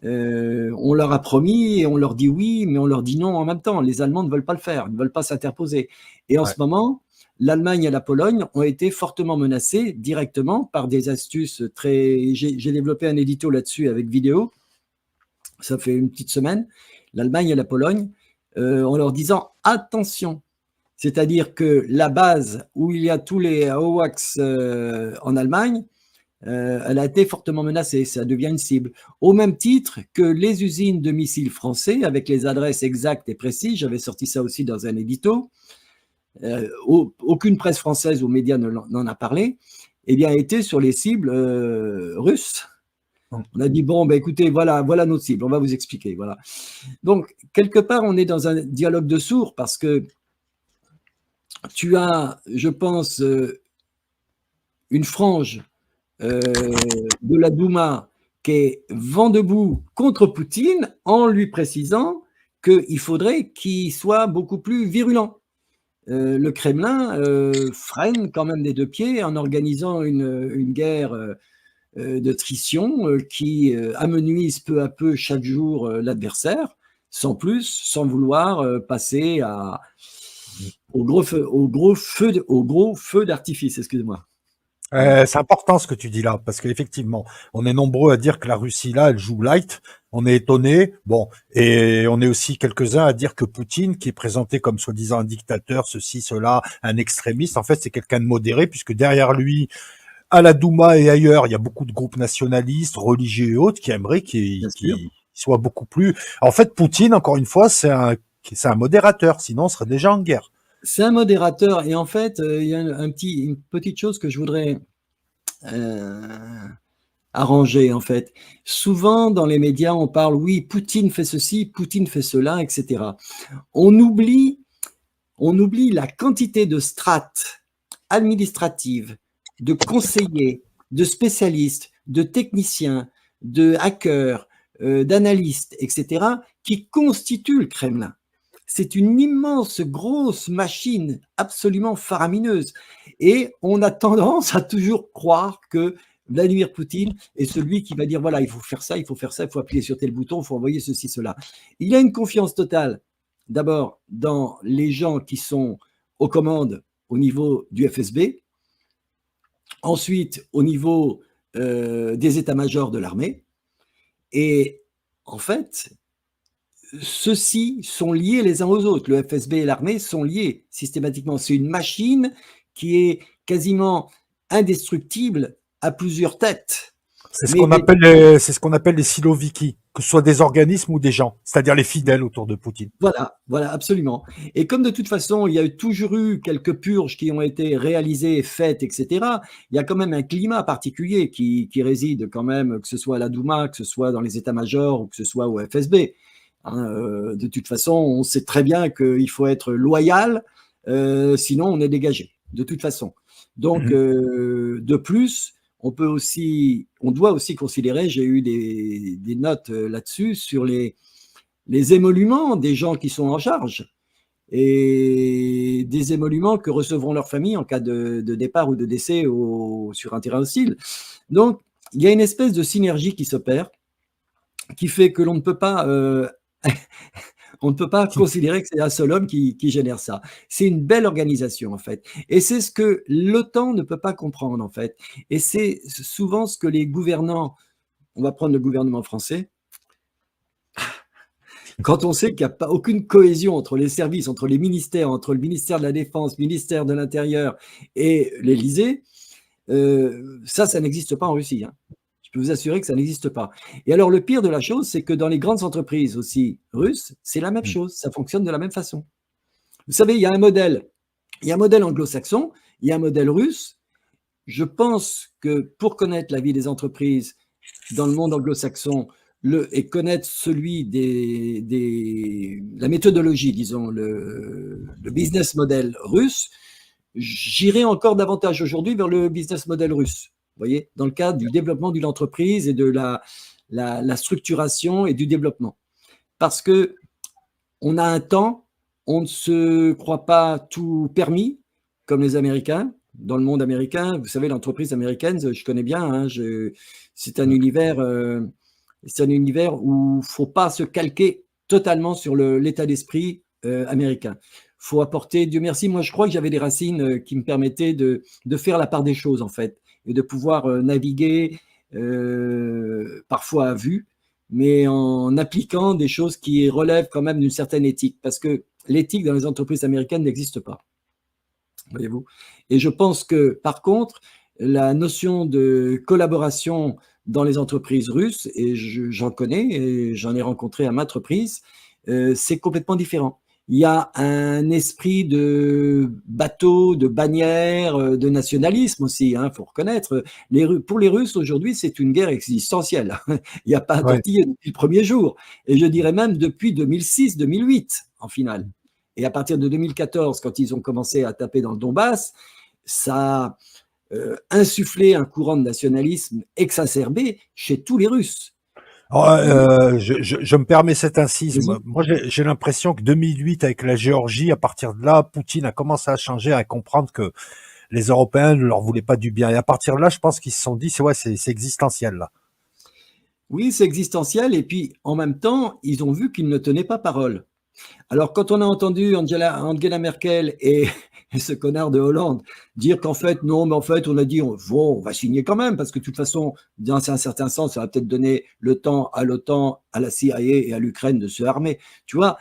On leur a promis et on leur dit oui, mais on leur dit non en même temps. Les Allemands ne veulent pas le faire, ne veulent pas s'interposer. Et en Ouais. ce moment, l'Allemagne et la Pologne ont été fortement menacées directement par des astuces très. J'ai développé un édito là-dessus avec vidéo. Ça fait une petite semaine. L'Allemagne et la Pologne, en leur disant attention. C'est-à-dire que la base où il y a tous les AWACS en Allemagne, elle a été fortement menacée, ça devient une cible. Au même titre que les usines de missiles français, avec les adresses exactes et précises, j'avais sorti ça aussi dans un édito, aucune presse française ou média n'en a parlé, eh bien, était sur les cibles russes. On a dit, bon, ben, écoutez, voilà nos cibles, on va vous expliquer. Voilà. Donc, quelque part, on est dans un dialogue de sourds parce que tu as, je pense, une frange de la Douma qui est vent debout contre Poutine en lui précisant qu'il faudrait qu'il soit beaucoup plus virulent. Le Kremlin freine quand même des deux pieds en organisant une guerre de trition qui amenuise peu à peu chaque jour l'adversaire, sans plus, sans vouloir passer au gros feu d'artifice, excusez-moi. C'est important ce que tu dis là, parce qu'effectivement, on est nombreux à dire que la Russie là, elle joue light. On est étonné, bon, et on est aussi quelques-uns à dire que Poutine, qui est présenté comme soi-disant un dictateur, ceci, cela, un extrémiste, en fait, c'est quelqu'un de modéré, puisque derrière lui, à la Douma et ailleurs, il y a beaucoup de groupes nationalistes, religieux et autres qui aimeraient Bien sûr. qu'il soit beaucoup plus. En fait, Poutine, encore une fois, c'est un modérateur, sinon on serait déjà en guerre. C'est un modérateur et en fait, il y a une petite chose que je voudrais arranger en fait. Souvent dans les médias, on parle oui, Poutine fait ceci, Poutine fait cela, etc. On oublie, on oublie la quantité de strates administratives, de conseillers, de spécialistes, de techniciens, de hackers, d'analystes, etc., qui constituent le Kremlin. C'est une immense, grosse machine absolument faramineuse. Et on a tendance à toujours croire que Vladimir Poutine est celui qui va dire, voilà, il faut faire ça, il faut faire ça, il faut appuyer sur tel bouton, il faut envoyer ceci, cela. Il y a une confiance totale, d'abord, dans les gens qui sont aux commandes au niveau du FSB, ensuite au niveau des états-majors de l'armée. Et en fait, ceux-ci sont liés les uns aux autres. Le FSB et l'armée sont liés systématiquement. C'est une machine qui est quasiment indestructible à plusieurs têtes. C'est ce qu'on appelle les siloviki, que ce soit des organismes ou des gens, c'est-à-dire les fidèles autour de Poutine. Voilà, absolument. Et comme de toute façon, il y a toujours eu quelques purges qui ont été réalisées, faites, etc., il y a quand même un climat particulier qui réside quand même, que ce soit à la Douma, que ce soit dans les états-majors ou que ce soit au FSB. De toute façon, on sait très bien qu'il faut être loyal, sinon on est dégagé, de toute façon. Donc, de plus, on doit aussi considérer, j'ai eu des notes là-dessus, sur les émoluments des gens qui sont en charge et des émoluments que recevront leurs familles en cas de départ ou de décès sur un terrain hostile. Donc, il y a une espèce de synergie qui s'opère, qui fait que l'on ne peut pas on ne peut pas considérer que c'est un seul homme qui génère ça. C'est une belle organisation, en fait. Et c'est ce que l'OTAN ne peut pas comprendre, en fait. Et c'est souvent ce que les gouvernants, on va prendre le gouvernement français, quand on sait qu'il n'y a pas aucune cohésion entre les services, entre les ministères, entre le ministère de la Défense, le ministère de l'Intérieur et l'Élysée, ça n'existe pas en Russie. Hein. Je peux vous assurer que ça n'existe pas. Et alors, le pire de la chose, c'est que dans les grandes entreprises aussi russes, c'est la même chose. Ça fonctionne de la même façon. Vous savez, il y a un modèle anglo-saxon, il y a un modèle russe. Je pense que pour connaître la vie des entreprises dans le monde anglo-saxon et connaître celui la méthodologie, disons, le business model russe, j'irai encore davantage aujourd'hui vers le business model russe. Vous voyez, dans le cadre du développement d'une entreprise et de la structuration et du développement. Parce que on a un temps, on ne se croit pas tout permis, comme les Américains. Dans le monde américain, vous savez, l'entreprise américaine, je connais bien, hein, c'est un univers c'est un univers où il ne faut pas se calquer totalement sur l'état d'esprit américain. Il faut apporter, Dieu merci, moi je crois que j'avais des racines qui me permettaient de faire la part des choses en fait, et de pouvoir naviguer parfois à vue, mais en appliquant des choses qui relèvent quand même d'une certaine éthique, parce que l'éthique dans les entreprises américaines n'existe pas, voyez-vous. Et je pense que par contre, la notion de collaboration dans les entreprises russes, et j'en connais et j'en ai rencontré à maintes reprises, c'est complètement différent. Il y a un esprit de bateau, de bannière, de nationalisme aussi, il faut reconnaître. Pour les Russes, aujourd'hui, c'est une guerre existentielle. Il n'y a pas à Ouais. tortiller depuis le premier jour. Et je dirais même depuis 2006-2008, en finale. Et à partir de 2014, quand ils ont commencé à taper dans le Donbass, ça a insufflé un courant de nationalisme exacerbé chez tous les Russes. Alors, je me permets cette incise. Vas-y. Moi, j'ai l'impression que 2008, avec la Géorgie, à partir de là, Poutine a commencé à changer, à comprendre que les Européens ne leur voulaient pas du bien. Et à partir de là, je pense qu'ils se sont dit, c'est existentiel, là. Oui, c'est existentiel. Et puis, en même temps, ils ont vu qu'ils ne tenaient pas parole. Alors, quand on a entendu Angela Merkel et ce connard de Hollande dire qu'en fait, non, mais en fait, on a dit, on va signer quand même, parce que de toute façon, dans un certain sens, ça va peut-être donner le temps à l'OTAN, à la CIA et à l'Ukraine de se armer. Tu vois,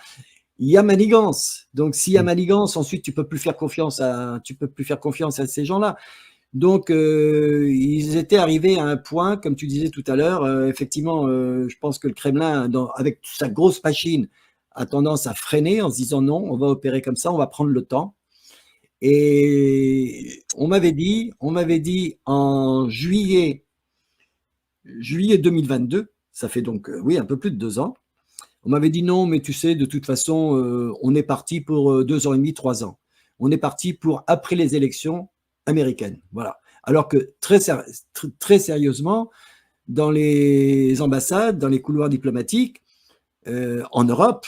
il y a manigance. Donc, s'il y a manigance, ensuite, tu peux plus faire confiance à ces gens-là. Donc, ils étaient arrivés à un point, comme tu disais tout à l'heure, effectivement, je pense que le Kremlin, avec sa grosse machine, a tendance à freiner en se disant non, on va opérer comme ça, on va prendre le temps. Et on m'avait dit en juillet 2022, ça fait donc, oui, un peu plus de 2 ans, on m'avait dit non, mais tu sais, de toute façon, on est parti pour 2 ans et demi, 3 ans. On est parti pour après les élections américaines. Voilà. Alors que très sérieusement, dans les ambassades, dans les couloirs diplomatiques, en Europe,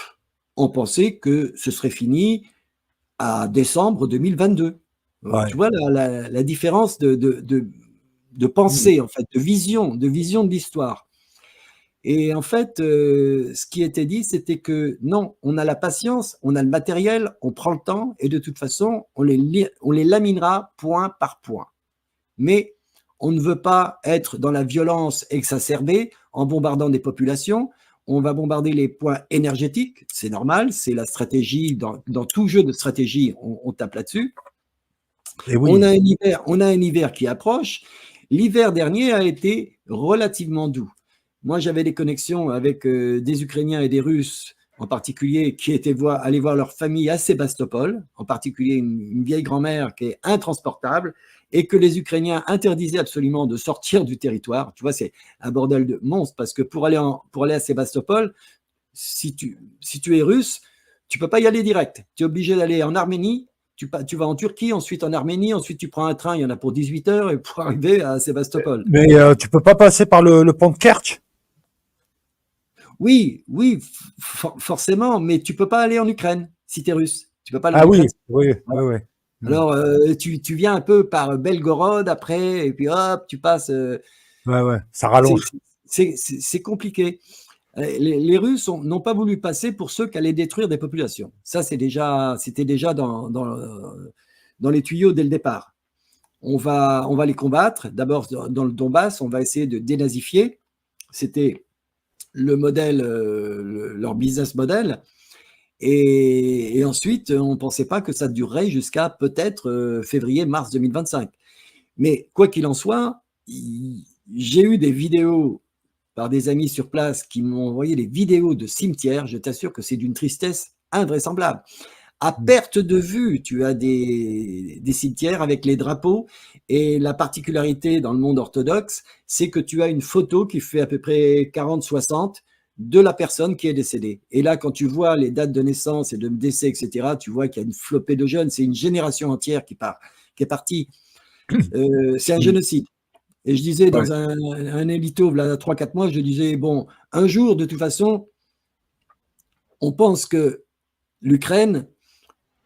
on pensait que ce serait fini à décembre 2022. Ouais. Tu vois la différence de pensée, en fait, de vision de l'histoire. Et en fait, ce qui était dit, c'était que non, on a la patience, on a le matériel, on prend le temps, et de toute façon, on les laminera point par point. Mais on ne veut pas être dans la violence exacerbée en bombardant des populations. On va bombarder les points énergétiques, c'est normal, c'est la stratégie, dans tout jeu de stratégie, on tape là-dessus. Et On a oui. un hiver qui approche. L'hiver dernier a été relativement doux. Moi, j'avais des connexions avec des Ukrainiens et des Russes, en particulier, qui étaient aller voir leur famille à Sébastopol, en particulier une vieille grand-mère qui est intransportable, et que les Ukrainiens interdisaient absolument de sortir du territoire. Tu vois, c'est un bordel de monstre, parce que pour aller à Sébastopol, si tu es russe, tu ne peux pas y aller direct. Tu es obligé d'aller en Arménie, tu vas en Turquie, ensuite en Arménie, ensuite tu prends un train, il y en a pour 18 heures, et pour arriver à Sébastopol. Mais tu peux pas passer par le pont de Kertch? Oui, forcément, mais tu ne peux pas aller en Ukraine si tu es russe. Tu ne peux pas aller Ah en Ukraine. oui, oui, Voilà. oui, oui. Alors, tu viens un peu par Belgorod après, et puis hop, tu passes. Ouais, ouais, ça rallonge. C'est compliqué. Les Russes n'ont pas voulu passer pour ceux qui allaient détruire des populations. Ça, c'était déjà dans les tuyaux dès le départ. On va les combattre. D'abord, dans le Donbass, on va essayer de dénazifier. C'était le modèle, leur business model. Et ensuite, on ne pensait pas que ça durerait jusqu'à peut-être février-mars 2025. Mais quoi qu'il en soit, j'ai eu des vidéos par des amis sur place qui m'ont envoyé des vidéos de cimetières. Je t'assure que c'est d'une tristesse invraisemblable. À perte de vue, tu as des cimetières avec les drapeaux, et la particularité dans le monde orthodoxe, c'est que tu as une photo qui fait à peu près 40-60 de la personne qui est décédée. Et là, quand tu vois les dates de naissance et de décès, etc., tu vois qu'il y a une flopée de jeunes, c'est une génération entière qui est partie. C'est un génocide. Et je disais Ouais. dans un édito, il y a 3-4 mois, je disais, bon, un jour, de toute façon, on pense que l'Ukraine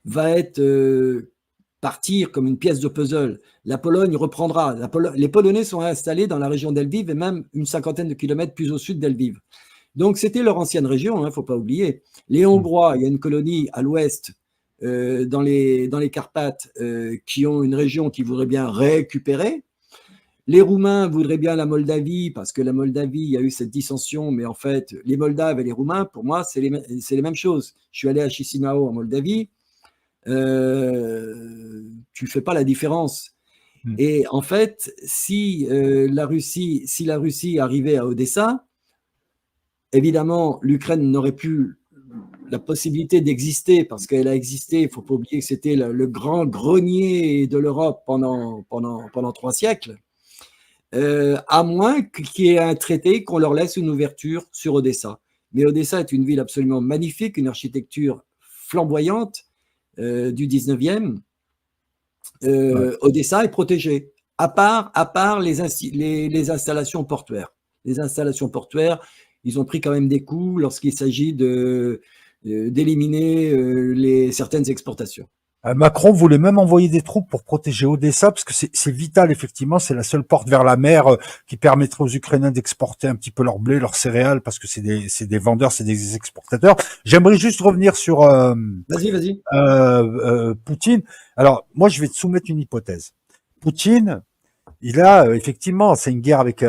va être partir comme une pièce de puzzle. La Pologne reprendra. Les Polonais sont installés dans la région d'Elviv et même une cinquantaine de kilomètres plus au sud d'Elviv. Donc, c'était leur ancienne région, il ne faut pas oublier. Les Hongrois, il y a une colonie à l'ouest, dans les Carpates, qui ont une région qu'ils voudraient bien récupérer. Les Roumains voudraient bien la Moldavie, parce que la Moldavie, il y a eu cette dissension, mais en fait, les Moldaves et les Roumains, pour moi, c'est les mêmes choses. Je suis allé à Chisinau en Moldavie, tu ne fais pas la différence. Et en fait, si la Russie arrivait à Odessa, évidemment, l'Ukraine n'aurait plus la possibilité d'exister, parce qu'elle a existé, il ne faut pas oublier que c'était le grand grenier de l'Europe pendant 3 siècles, à moins qu'il y ait un traité qu'on leur laisse une ouverture sur Odessa. Mais Odessa est une ville absolument magnifique, une architecture flamboyante du 19e. Odessa est protégée, à part les installations portuaires. Les installations portuaires, ils ont pris quand même des coups lorsqu'il s'agit d'éliminer certaines exportations. Macron voulait même envoyer des troupes pour protéger Odessa, parce que c'est vital, effectivement, c'est la seule porte vers la mer qui permettrait aux Ukrainiens d'exporter un petit peu leur blé, leurs céréales, parce que c'est des vendeurs, c'est des exportateurs. J'aimerais juste revenir sur Vas-y. Poutine. Alors, moi, je vais te soumettre une hypothèse. Poutine, il a effectivement, c'est une guerre avec...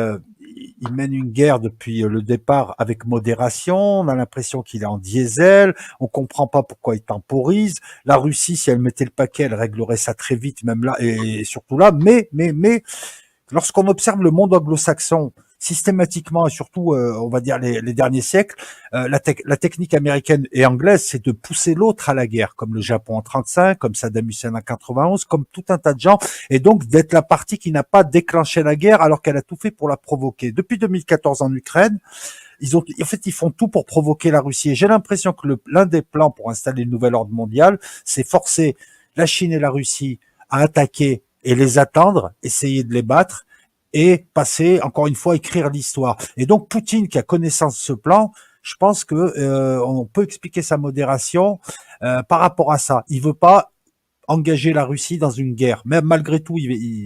il mène une guerre depuis le départ avec modération. On a l'impression qu'il est en diesel. On comprend pas pourquoi il temporise. La Russie, si elle mettait le paquet, elle réglerait ça très vite, même là et surtout là. Mais, lorsqu'on observe le monde anglo-saxon, systématiquement et surtout, on va dire les derniers siècles, la technique américaine et anglaise, c'est de pousser l'autre à la guerre, comme le Japon en 35, comme Saddam Hussein en 91, comme tout un tas de gens, et donc d'être la partie qui n'a pas déclenché la guerre alors qu'elle a tout fait pour la provoquer. Depuis 2014 en Ukraine, ils font tout pour provoquer la Russie. Et j'ai l'impression que l'un des plans pour installer le nouvel ordre mondial, c'est forcer la Chine et la Russie à attaquer et les attendre, essayer de les battre, et passer, encore une fois, écrire l'histoire. Et donc, Poutine, qui a connaissance de ce plan, je pense que on peut expliquer sa modération par rapport à ça. Il veut pas engager la Russie dans une guerre. Même malgré tout,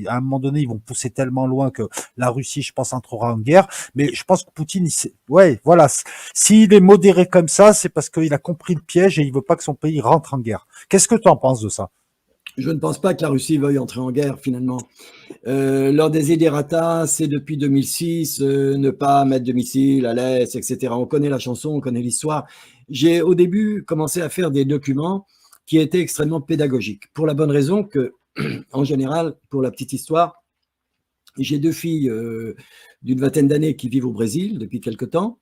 à un moment donné, ils vont pousser tellement loin que la Russie, je pense, entrera en guerre. Mais je pense que Poutine, ouais, voilà. S'il est modéré comme ça, c'est parce qu'il a compris le piège et il veut pas que son pays rentre en guerre. Qu'est-ce que tu en penses de ça? Je ne pense pas que la Russie veuille entrer en guerre, finalement. Leur desiderata, c'est depuis 2006, ne pas mettre de missiles à l'Est, etc. On connaît la chanson, on connaît l'histoire. J'ai au début commencé à faire des documents qui étaient extrêmement pédagogiques, pour la bonne raison que, en général, pour la petite histoire, j'ai 2 filles d'une vingtaine d'années qui vivent au Brésil depuis quelque temps.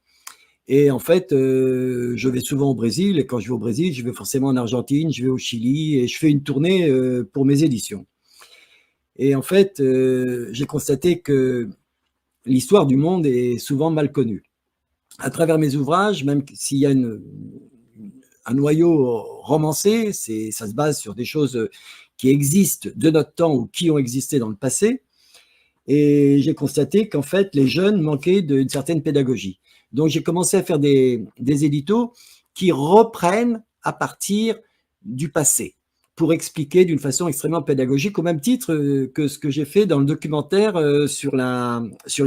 Et en fait, je vais souvent au Brésil, et quand je vais au Brésil, je vais forcément en Argentine, je vais au Chili, et je fais une tournée pour mes éditions. Et en fait, j'ai constaté que l'histoire du monde est souvent mal connue. À travers mes ouvrages, même s'il y a un noyau romancé, ça se base sur des choses qui existent de notre temps ou qui ont existé dans le passé. Et j'ai constaté qu'en fait, les jeunes manquaient d'une certaine pédagogie. Donc, j'ai commencé à faire des éditos qui reprennent à partir du passé pour expliquer d'une façon extrêmement pédagogique, au même titre que ce que j'ai fait dans le documentaire sur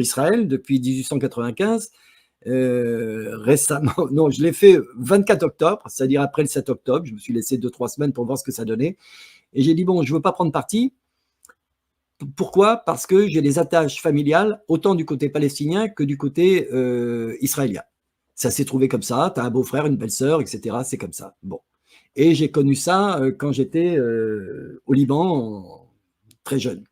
Israël depuis 1895. Récemment, non, je l'ai fait 24 octobre, c'est-à-dire après le 7 octobre. Je me suis laissé 2-3 semaines pour voir ce que ça donnait. Et j'ai dit, bon, je ne veux pas prendre parti. Pourquoi? Parce que j'ai des attaches familiales, autant du côté palestinien que du côté israélien. Ça s'est trouvé comme ça, tu as un beau-frère, une belle-sœur, etc. C'est comme ça. Bon. Et j'ai connu ça quand j'étais au Liban, très jeune.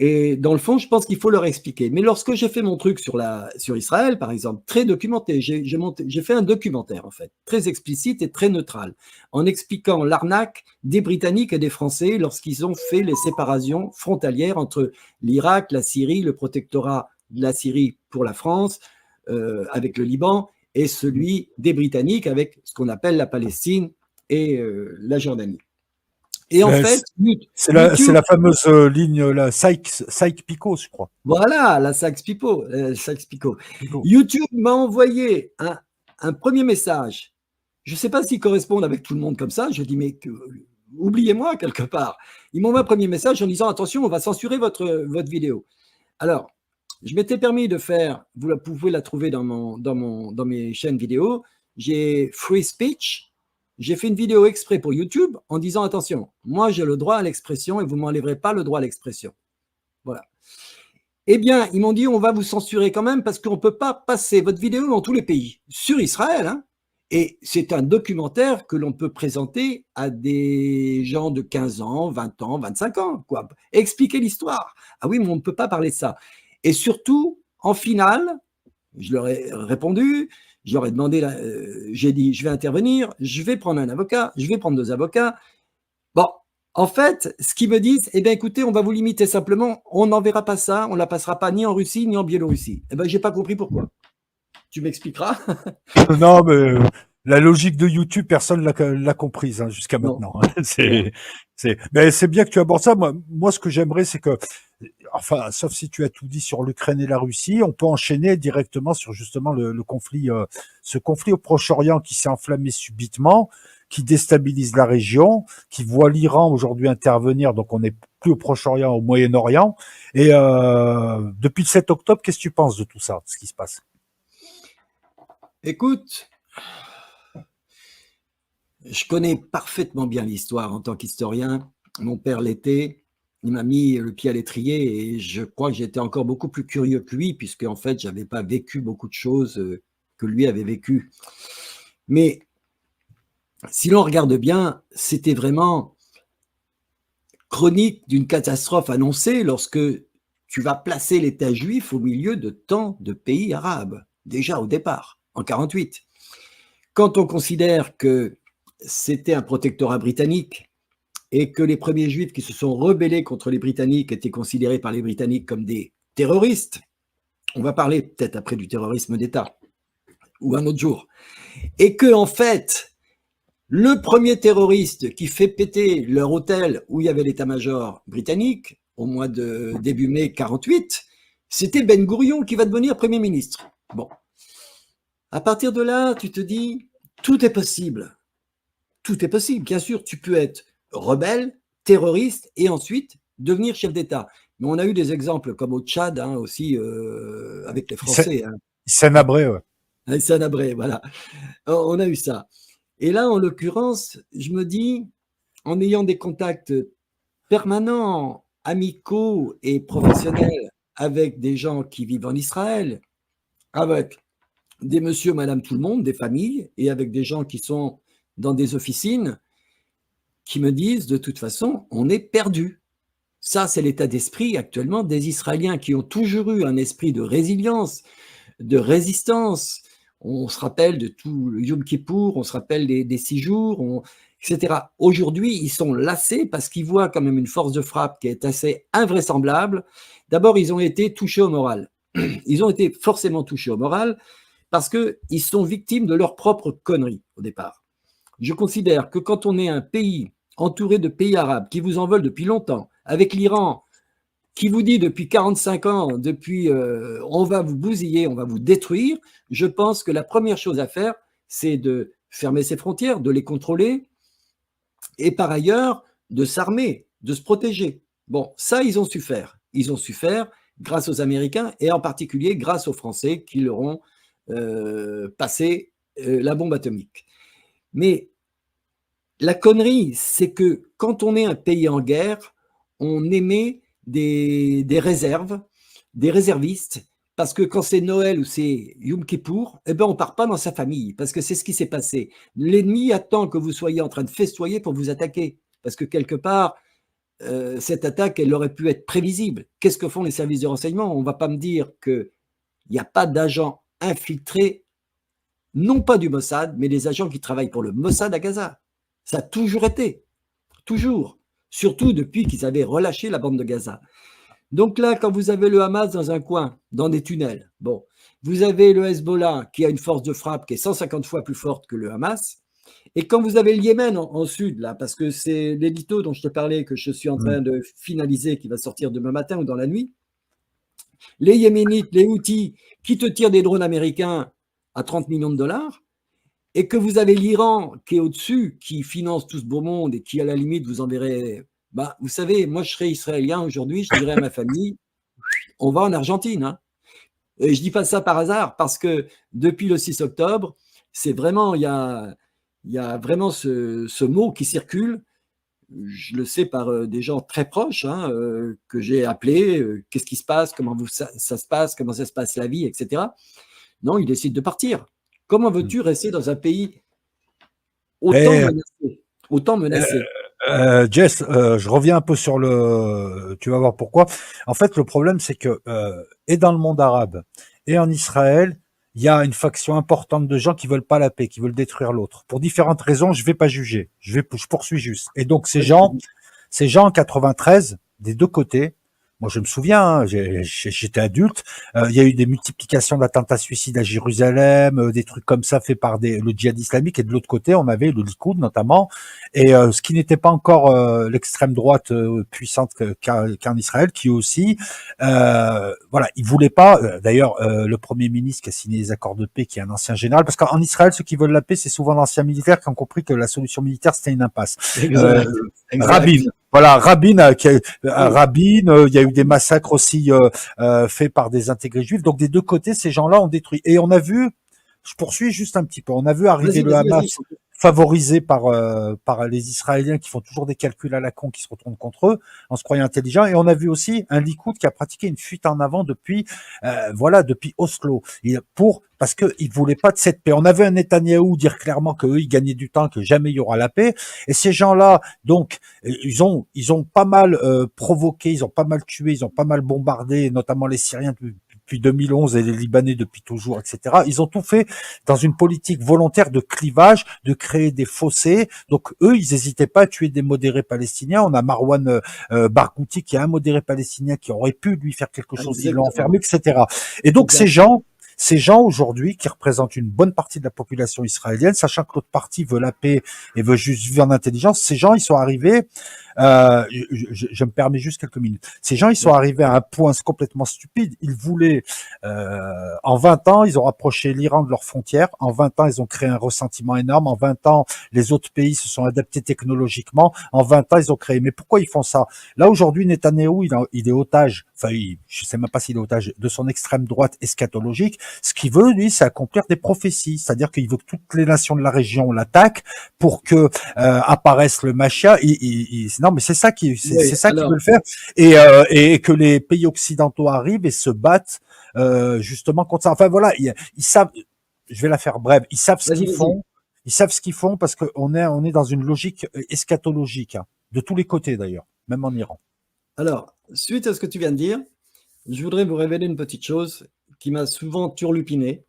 Et dans le fond, je pense qu'il faut leur expliquer. Mais lorsque j'ai fait mon truc sur Israël, par exemple, très documenté, j'ai fait un documentaire, en fait, très explicite et très neutral, en expliquant l'arnaque des Britanniques et des Français lorsqu'ils ont fait les séparations frontalières entre l'Irak, la Syrie, le protectorat de la Syrie pour la France, avec le Liban, et celui des Britanniques avec ce qu'on appelle la Palestine et la Jordanie. Et en fait, c'est la fameuse ligne, la Sykes-Picot, je crois. Voilà, la Sykes-Picot. YouTube m'a envoyé un premier message. Je ne sais pas s'ils correspondent avec tout le monde comme ça. Je dis, mais oubliez-moi quelque part. Ils m'ont envoyé un premier message en disant attention, on va censurer votre vidéo. Alors, je m'étais permis de faire, vous pouvez la trouver dans mes chaînes vidéo, j'ai Free Speech, j'ai fait une vidéo exprès pour YouTube en disant attention, moi j'ai le droit à l'expression et vous ne m'enlèverez pas le droit à l'expression. Voilà. Eh bien, ils m'ont dit on va vous censurer quand même parce qu'on ne peut pas passer votre vidéo dans tous les pays, sur Israël, hein. Et c'est un documentaire que l'on peut présenter à des gens de 15 ans, 20 ans, 25 ans, quoi. Expliquer l'histoire. Ah oui, mais on ne peut pas parler de ça. Et surtout, en finale, je leur ai répondu, je leur ai demandé, j'ai dit, je vais intervenir, je vais prendre un avocat, je vais prendre 2 avocats. Bon, en fait, ce qu'ils me disent, eh bien, écoutez, on va vous limiter simplement, on n'enverra pas ça, on ne la passera pas ni en Russie, ni en Biélorussie. Eh bien, je n'ai pas compris pourquoi. Tu m'expliqueras? Non, mais la logique de YouTube, personne l'a comprise hein, jusqu'à Non. maintenant. Mais c'est bien que tu abordes ça. Moi, ce que j'aimerais, c'est que, enfin, sauf si tu as tout dit sur l'Ukraine et la Russie, on peut enchaîner directement sur justement le conflit, ce conflit au Proche-Orient qui s'est enflammé subitement, qui déstabilise la région, qui voit l'Iran aujourd'hui intervenir. Donc, on n'est plus au Proche-Orient, au Moyen-Orient. Et depuis le 7 octobre, qu'est-ce que tu penses de tout ça, de ce qui se passe? Écoute, je connais parfaitement bien l'histoire en tant qu'historien. Mon père l'était. Il m'a mis le pied à l'étrier et je crois que j'étais encore beaucoup plus curieux que lui puisque en fait, je n'avais pas vécu beaucoup de choses que lui avait vécues. Mais si l'on regarde bien, c'était vraiment chronique d'une catastrophe annoncée lorsque tu vas placer l'État juif au milieu de tant de pays arabes, déjà au départ, en 1948. Quand on considère que c'était un protectorat britannique et que les premiers juifs qui se sont rebellés contre les Britanniques étaient considérés par les Britanniques comme des terroristes, on va parler peut-être après du terrorisme d'État ou un autre jour, et que en fait, le premier terroriste qui fait péter leur hôtel où il y avait l'état-major britannique au mois de début mai 1948, c'était Ben Gourion qui va devenir Premier ministre. Bon, à partir de là, tu te dis, tout est possible. Tout est possible, bien sûr, tu peux être rebelle, terroriste et ensuite devenir chef d'État. Mais on a eu des exemples comme au Tchad hein, aussi avec les Français. Hein. Sanabré, ouais. Avec Sanabré, voilà. On a eu ça. Et là, en l'occurrence, je me dis, en ayant des contacts permanents, amicaux et professionnels avec des gens qui vivent en Israël, avec des monsieur, madame, tout le monde, des familles, et avec des gens qui sont dans des officines, qui me disent, de toute façon, on est perdu. Ça, c'est l'état d'esprit actuellement des Israéliens qui ont toujours eu un esprit de résilience, de résistance. On se rappelle de tout le Yom Kippour, on se rappelle des 6 jours, etc. Aujourd'hui, ils sont lassés parce qu'ils voient quand même une force de frappe qui est assez invraisemblable. D'abord, ils ont été touchés au moral. Ils ont été forcément touchés au moral parce qu'ils sont victimes de leurs propres conneries au départ. Je considère que quand on est un pays entouré de pays arabes qui vous en veulent depuis longtemps, avec l'Iran qui vous dit depuis 45 ans, depuis on va vous bousiller, on va vous détruire, je pense que la première chose à faire, c'est de fermer ses frontières, de les contrôler et par ailleurs de s'armer, de se protéger. Bon, ça, ils ont su faire. Ils ont su faire grâce aux Américains et en particulier grâce aux Français qui leur ont passé la bombe atomique. Mais la connerie, c'est que quand on est un pays en guerre, on émet des réserves, des réservistes, parce que quand c'est Noël ou c'est Yom Kippour, eh ben on ne part pas dans sa famille, parce que c'est ce qui s'est passé. L'ennemi attend que vous soyez en train de festoyer pour vous attaquer, parce que quelque part, cette attaque, elle aurait pu être prévisible. Qu'est-ce que font les services de renseignement? On ne va pas me dire qu'il n'y a pas d'agents infiltrés, non pas du Mossad, mais des agents qui travaillent pour le Mossad à Gaza. Ça a toujours été, toujours, surtout depuis qu'ils avaient relâché la bande de Gaza. Donc là, quand vous avez le Hamas dans un coin, dans des tunnels, bon, vous avez le Hezbollah qui a une force de frappe qui est 150 fois plus forte que le Hamas, et quand vous avez le Yémen en sud, là, parce que c'est l'édito dont je te parlais que je suis en train de finaliser, qui va sortir demain matin ou dans la nuit, les Yéménites, les Houthis, qui te tirent des drones américains à 30 millions de dollars, et que vous avez l'Iran qui est au-dessus, qui finance tout ce beau monde et qui, à la limite, vous enverrait… Bah, vous savez, moi, je serais israélien aujourd'hui, je dirais à ma famille, on va en Argentine. Hein. Et je ne dis pas ça par hasard, parce que depuis le 6 octobre, c'est vraiment, il y a vraiment ce mot qui circule. Je le sais par des gens très proches hein, que j'ai appelés. Qu'est-ce qui se passe? Comment ça se passe? Comment ça se passe la vie, etc. Non, ils décident de partir. Comment veux-tu rester dans un pays autant Et, menacé? Autant menacé. Jess, je reviens un peu sur le. Tu vas voir pourquoi. En fait, le problème, c'est que et dans le monde arabe et en Israël, il y a une faction importante de gens qui veulent pas la paix, qui veulent détruire l'autre. Pour différentes raisons, je vais pas juger. Je poursuis juste. Et donc ces gens en 93, des deux côtés. Moi, je me souviens, hein, j'étais adulte. Il y a eu des multiplications d'attentats suicides à Jérusalem, des trucs comme ça faits par le djihad islamique. Et de l'autre côté, on avait le Likoud notamment, et ce qui n'était pas encore l'extrême droite puissante qu'en Israël, qui aussi, voilà, ils voulaient pas. D'ailleurs, le premier ministre qui a signé les accords de paix, qui est un ancien général, parce qu'en Israël, ceux qui veulent la paix, c'est souvent d'anciens militaires qui ont compris que la solution militaire c'était une impasse. Exact. Rabin. Voilà, Rabin, il y a eu des massacres aussi faits par des intégrés juifs. Donc des deux côtés, ces gens-là ont détruit. Et on a vu, je poursuis juste un petit peu, on a vu arriver le Hamas favorisé par les Israéliens qui font toujours des calculs à la con, qui se retournent contre eux en se croyant intelligents. Et on a vu aussi un Likoud qui a pratiqué une fuite en avant depuis depuis Oslo, parce qu'ils voulaient pas de cette paix. On avait un Netanyahou dire clairement qu'eux, ils gagnaient du temps, que jamais il y aura la paix. Et ces gens-là, donc, ils ont pas mal provoqué, ils ont pas mal tué, ils ont pas mal bombardé, notamment les Syriens depuis 2011 et les Libanais depuis toujours, etc. Ils ont tout fait dans une politique volontaire de clivage, de créer des fossés. Donc eux, ils n'hésitaient pas à tuer des modérés palestiniens. On a Marwan Barghouti qui est un modéré palestinien qui aurait pu lui faire quelque chose, ils l'ont enfermé, etc. Et donc ces gens aujourd'hui qui représentent une bonne partie de la population israélienne, sachant que l'autre partie veut la paix et veut juste vivre en intelligence, ces gens ils sont arrivés, je me permets juste quelques minutes, ces gens ils sont arrivés à un point complètement stupide, ils voulaient, en 20 ans ils ont rapproché l'Iran de leurs frontières, en 20 ans ils ont créé un ressentiment énorme, en 20 ans les autres pays se sont adaptés technologiquement, en 20 ans ils ont créé, mais pourquoi ils font ça? Là aujourd'hui Netanyahou il est otage, enfin je sais même pas s'il est otage de son extrême droite eschatologique. Ce qu'il veut, lui, c'est accomplir des prophéties. C'est-à-dire qu'il veut que toutes les nations de la région l'attaquent pour que apparaisse le Machia. Non, mais c'est ça c'est ça qu'il veut le faire. Et que les pays occidentaux arrivent et se battent justement contre ça. Enfin voilà, ils savent. Je vais la faire brève. Ils savent ce qu'ils font. Ils savent ce qu'ils font parce qu'on est dans une logique eschatologique hein, de tous les côtés d'ailleurs, même en Iran. Alors, suite à ce que tu viens de dire, je voudrais vous révéler une petite chose qui m'a souvent turlupiné,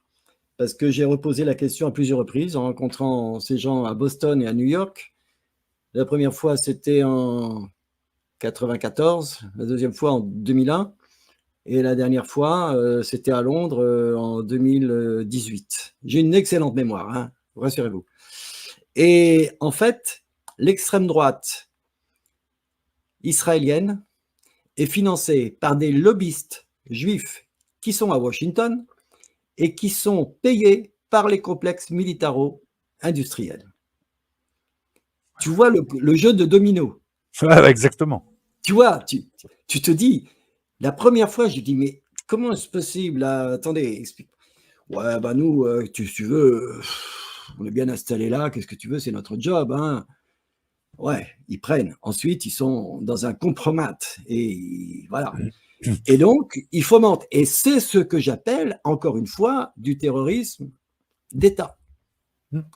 parce que j'ai reposé la question à plusieurs reprises en rencontrant ces gens à Boston et à New York. La première fois, c'était en 94, la deuxième fois en 2001, et la dernière fois, c'était à Londres en 2018. J'ai une excellente mémoire, hein, rassurez-vous. Et en fait, l'extrême droite israélienne est financée par des lobbyistes juifs qui sont à Washington et qui sont payés par les complexes militaro-industriels. Tu vois le jeu de domino. Ouais, exactement. Tu vois, tu te dis, la première fois, je dis, mais comment est-ce possible là? Attendez, explique. Ouais, bah nous, tu veux, on est bien installés là, qu'est-ce que tu veux, c'est notre job. Hein. Ouais, ils prennent. Ensuite, ils sont dans un compromat. Et voilà. Et donc, ils fomentent. Et c'est ce que j'appelle, encore une fois, du terrorisme d'État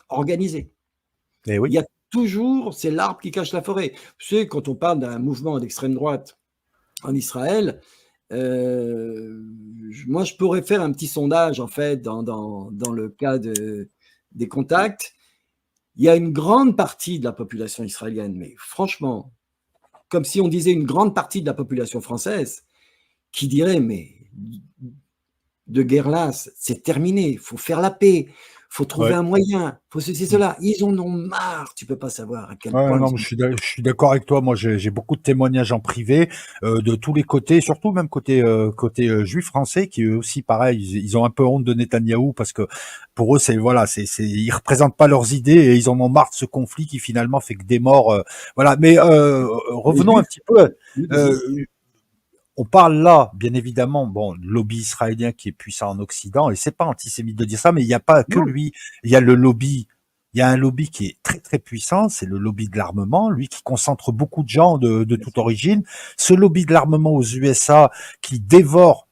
organisé. Et oui. Il y a toujours, c'est l'arbre qui cache la forêt. Tu sais, quand on parle d'un mouvement d'extrême droite en Israël, moi, je pourrais faire un petit sondage, en fait, dans le cas des contacts. Il y a une grande partie de la population israélienne, mais franchement, comme si on disait une grande partie de la population française, qui dirait, mais de guerre là, c'est terminé, il faut faire la paix, il faut trouver Ouais. un moyen, faut ceci, cela. Ils en ont marre, tu peux pas savoir à quel Ouais, point non, ils mais ont. je suis d'accord avec toi. Moi, j'ai beaucoup de témoignages en privé de tous les côtés, surtout même côté juif français, qui eux aussi, pareil, ils ont un peu honte de Netanyahou parce que pour eux, c'est voilà, ils représentent pas leurs idées et ils en ont marre de ce conflit qui finalement fait que des morts. Voilà. Mais Les revenons un juifs, petit peu. oui, vas-y. Euh, on parle là, bien évidemment, bon, le lobby israélien qui est puissant en Occident, et c'est pas antisémite de dire ça, mais il n'y a pas que Non, lui. Il y a le lobby, il y a un lobby qui est très très puissant, c'est le lobby de l'armement, lui qui concentre beaucoup de gens de bien toute sûr. origine. Ce lobby de l'armement aux USA qui dévore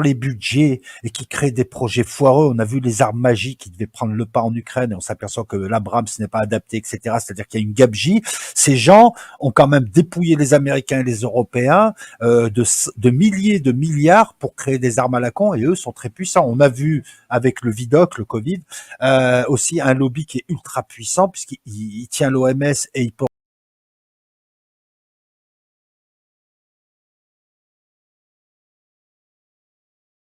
les budgets et qui crée des projets foireux. On a vu les armes magiques qui devaient prendre le pas en Ukraine et on s'aperçoit que l'Abrams n'est pas adapté, etc. C'est-à-dire qu'il y a une gabegie. Ces gens ont quand même dépouillé les Américains et les Européens de milliers de milliards pour créer des armes à la con et eux sont très puissants. On a vu avec le Vidoc, le Covid, aussi un lobby qui est ultra puissant puisqu'il tient l'OMS et il